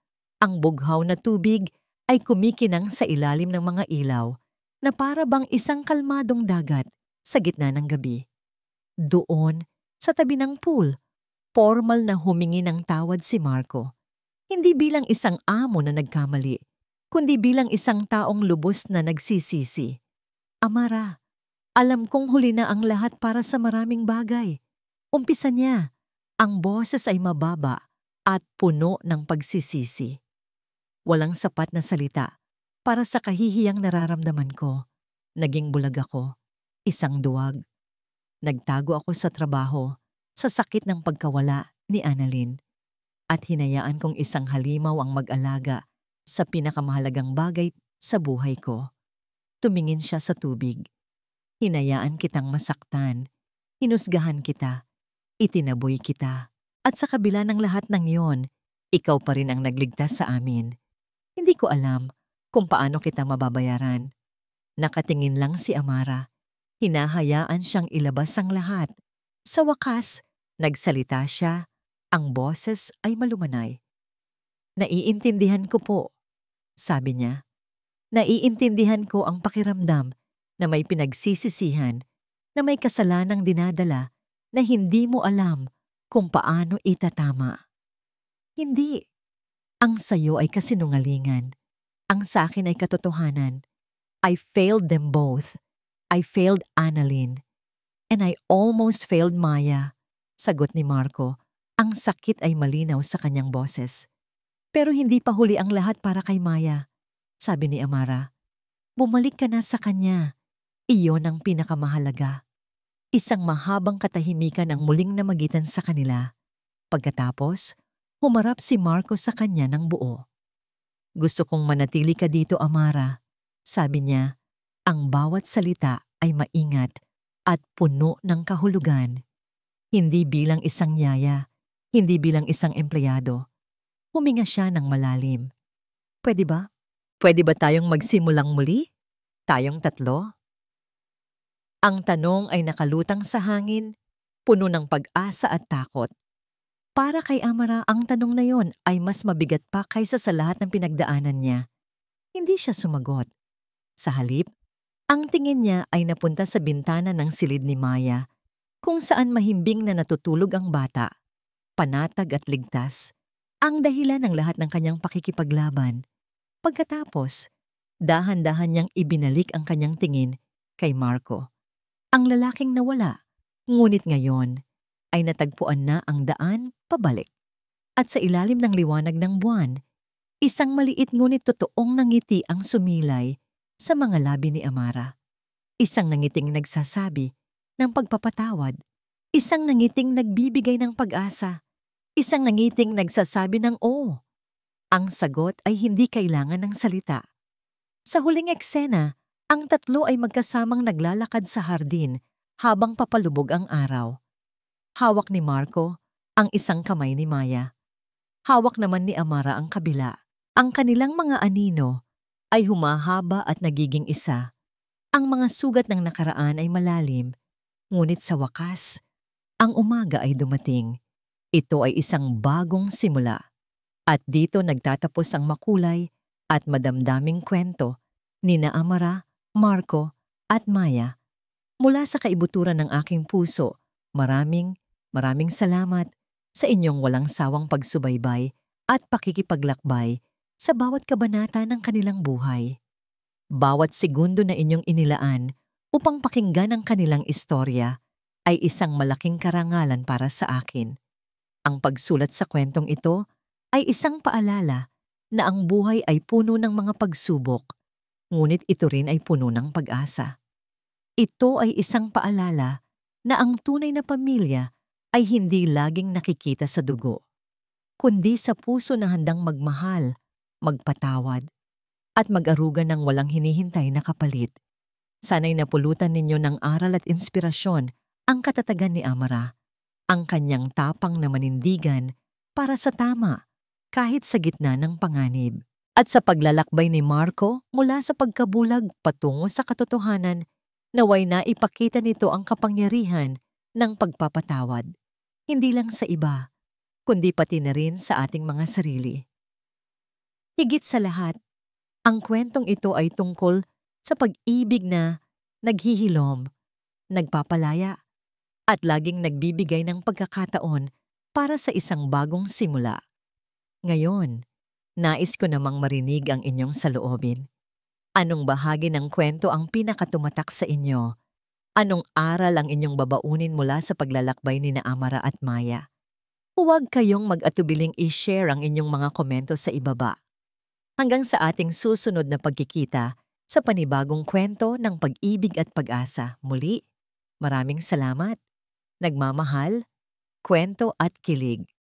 Ang bughaw na tubig ay kumikinang sa ilalim ng mga ilaw na para bang isang kalmadong dagat sa gitna ng gabi. Doon, sa tabi ng pool, formal na humingi ng tawad si Marco. Hindi bilang isang amo na nagkamali, kundi bilang isang taong lubos na nagsisisi. Amara, alam kong huli na ang lahat para sa maraming bagay. Umpisa niya, ang boses ay mababa at puno ng pagsisisi. Walang sapat na salita para sa kahihiyang nararamdaman ko. Naging bulag ako, isang duwag. Nagtago ako sa trabaho, sa sakit ng pagkawala ni Annalyn. At hinayaan kong isang halimaw ang mag-alaga sa pinakamahalagang bagay sa buhay ko. Tumingin siya sa tubig. Hinayaan kitang masaktan, hinusgahan kita, itinaboy kita. At sa kabila ng lahat ng yon, ikaw pa rin ang nagligtas sa amin. Hindi ko alam kung paano kita mababayaran. Nakatingin lang si Amara. Hinahayaan siyang ilabas ang lahat. Sa wakas, nagsalita siya. Ang boses ay malumanay. Naiintindihan ko po, sabi niya. Naiintindihan ko ang pakiramdam na may pinagsisisihan, na may kasalanang dinadala na hindi mo alam kung paano itatama. Hindi. Ang sayo ay kasinungalingan. Ang sa akin ay katotohanan. I failed them both. I failed Annalyn. And I almost failed Maya, sagot ni Marco. Ang sakit ay malinaw sa kanyang boses. Pero hindi pa huli ang lahat para kay Maya, sabi ni Amara. Bumalik ka na sa kanya. Iyon ang pinakamahalaga. Isang mahabang katahimikan ang muling namagitan sa kanila. Pagkatapos, humarap si Marco sa kanya ng buo. Gusto kong manatili ka dito, Amara, sabi niya. Ang bawat salita ay maingat at puno ng kahulugan. Hindi bilang isang yaya, hindi bilang isang empleyado. Huminga siya ng malalim. Pwede ba? Pwede ba tayong magsimulang muli? Tayong tatlo? Ang tanong ay nakalutang sa hangin, puno ng pag-asa at takot. Para kay Amara, ang tanong na yon ay mas mabigat pa kaysa sa lahat ng pinagdaanan niya. Hindi siya sumagot. Sa halip, ang tingin niya ay napunta sa bintana ng silid ni Maya, kung saan mahimbing na natutulog ang bata. Panatag at ligtas, ang dahilan ng lahat ng kanyang pakikipaglaban. Pagkatapos, dahan-dahan niyang ibinalik ang kanyang tingin kay Marco. Ang lalaking nawala, ngunit ngayon ay natagpuan na ang daan pabalik. At sa ilalim ng liwanag ng buwan, isang maliit ngunit totoong nangiti ang sumilay sa mga labi ni Amara. Isang nangiting nagsasabi ng pagpapatawad, isang nangiting nagbibigay ng pag-asa, isang nangiting nagsasabi ng oo. Ang sagot ay hindi kailangan ng salita. Sa huling eksena, ang tatlo ay magkasamang naglalakad sa hardin habang papalubog ang araw. Hawak ni Marco ang isang kamay ni Maya. Hawak naman ni Amara ang kabila. Ang kanilang mga anino ay humahaba at nagiging isa. Ang mga sugat ng nakaraan ay malalim, ngunit sa wakas, ang umaga ay dumating. Ito ay isang bagong simula. At dito nagtatapos ang makulay at madamdaming kwento ni Amara, Marco at Maya. Mula sa kaibuturan ng aking puso, maraming salamat sa inyong walang sawang pagsubaybay at pakikipaglakbay sa bawat kabanata ng kanilang buhay. Bawat segundo na inyong inilaan upang pakinggan ang kanilang istorya ay isang malaking karangalan para sa akin. Ang pagsulat sa kwentong ito ay isang paalala na ang buhay ay puno ng mga pagsubok, ngunit ito rin ay puno ng pag-asa. Ito ay isang paalala na ang tunay na pamilya ay hindi laging nakikita sa dugo. kundi sa puso na handang magmahal, magpatawad, at mag-aruga ng walang hinihintay na kapalit. Sana'y napulutan ninyo ng aral at inspirasyon ang katatagan ni Amara, ang kanyang tapang na manindigan para sa tama kahit sa gitna ng panganib. At sa paglalakbay ni Marco mula sa pagkabulag patungo sa katotohanan, naway na ipakita nito ang kapangyarihan ng pagpapatawad, hindi lang sa iba, kundi pati na rin sa ating mga sarili. Higit sa lahat, ang kwentong ito ay tungkol sa pag-ibig na naghihilom, nagpapalaya, at laging nagbibigay ng pagkakataon para sa isang bagong simula. Ngayon, nais ko namang marinig ang inyong saloobin. Anong bahagi ng kwento ang pinakatumatak sa inyo? Anong aral ang inyong babaunin mula sa paglalakbay ni na Amara at Maya? Huwag kayong mag-atubiling i-share ang inyong mga komento sa ibaba. Hanggang sa ating susunod na pagkikita sa panibagong kwento ng pag-ibig at pag-asa. Muli, maraming salamat. Nagmamahal, kwento at kilig.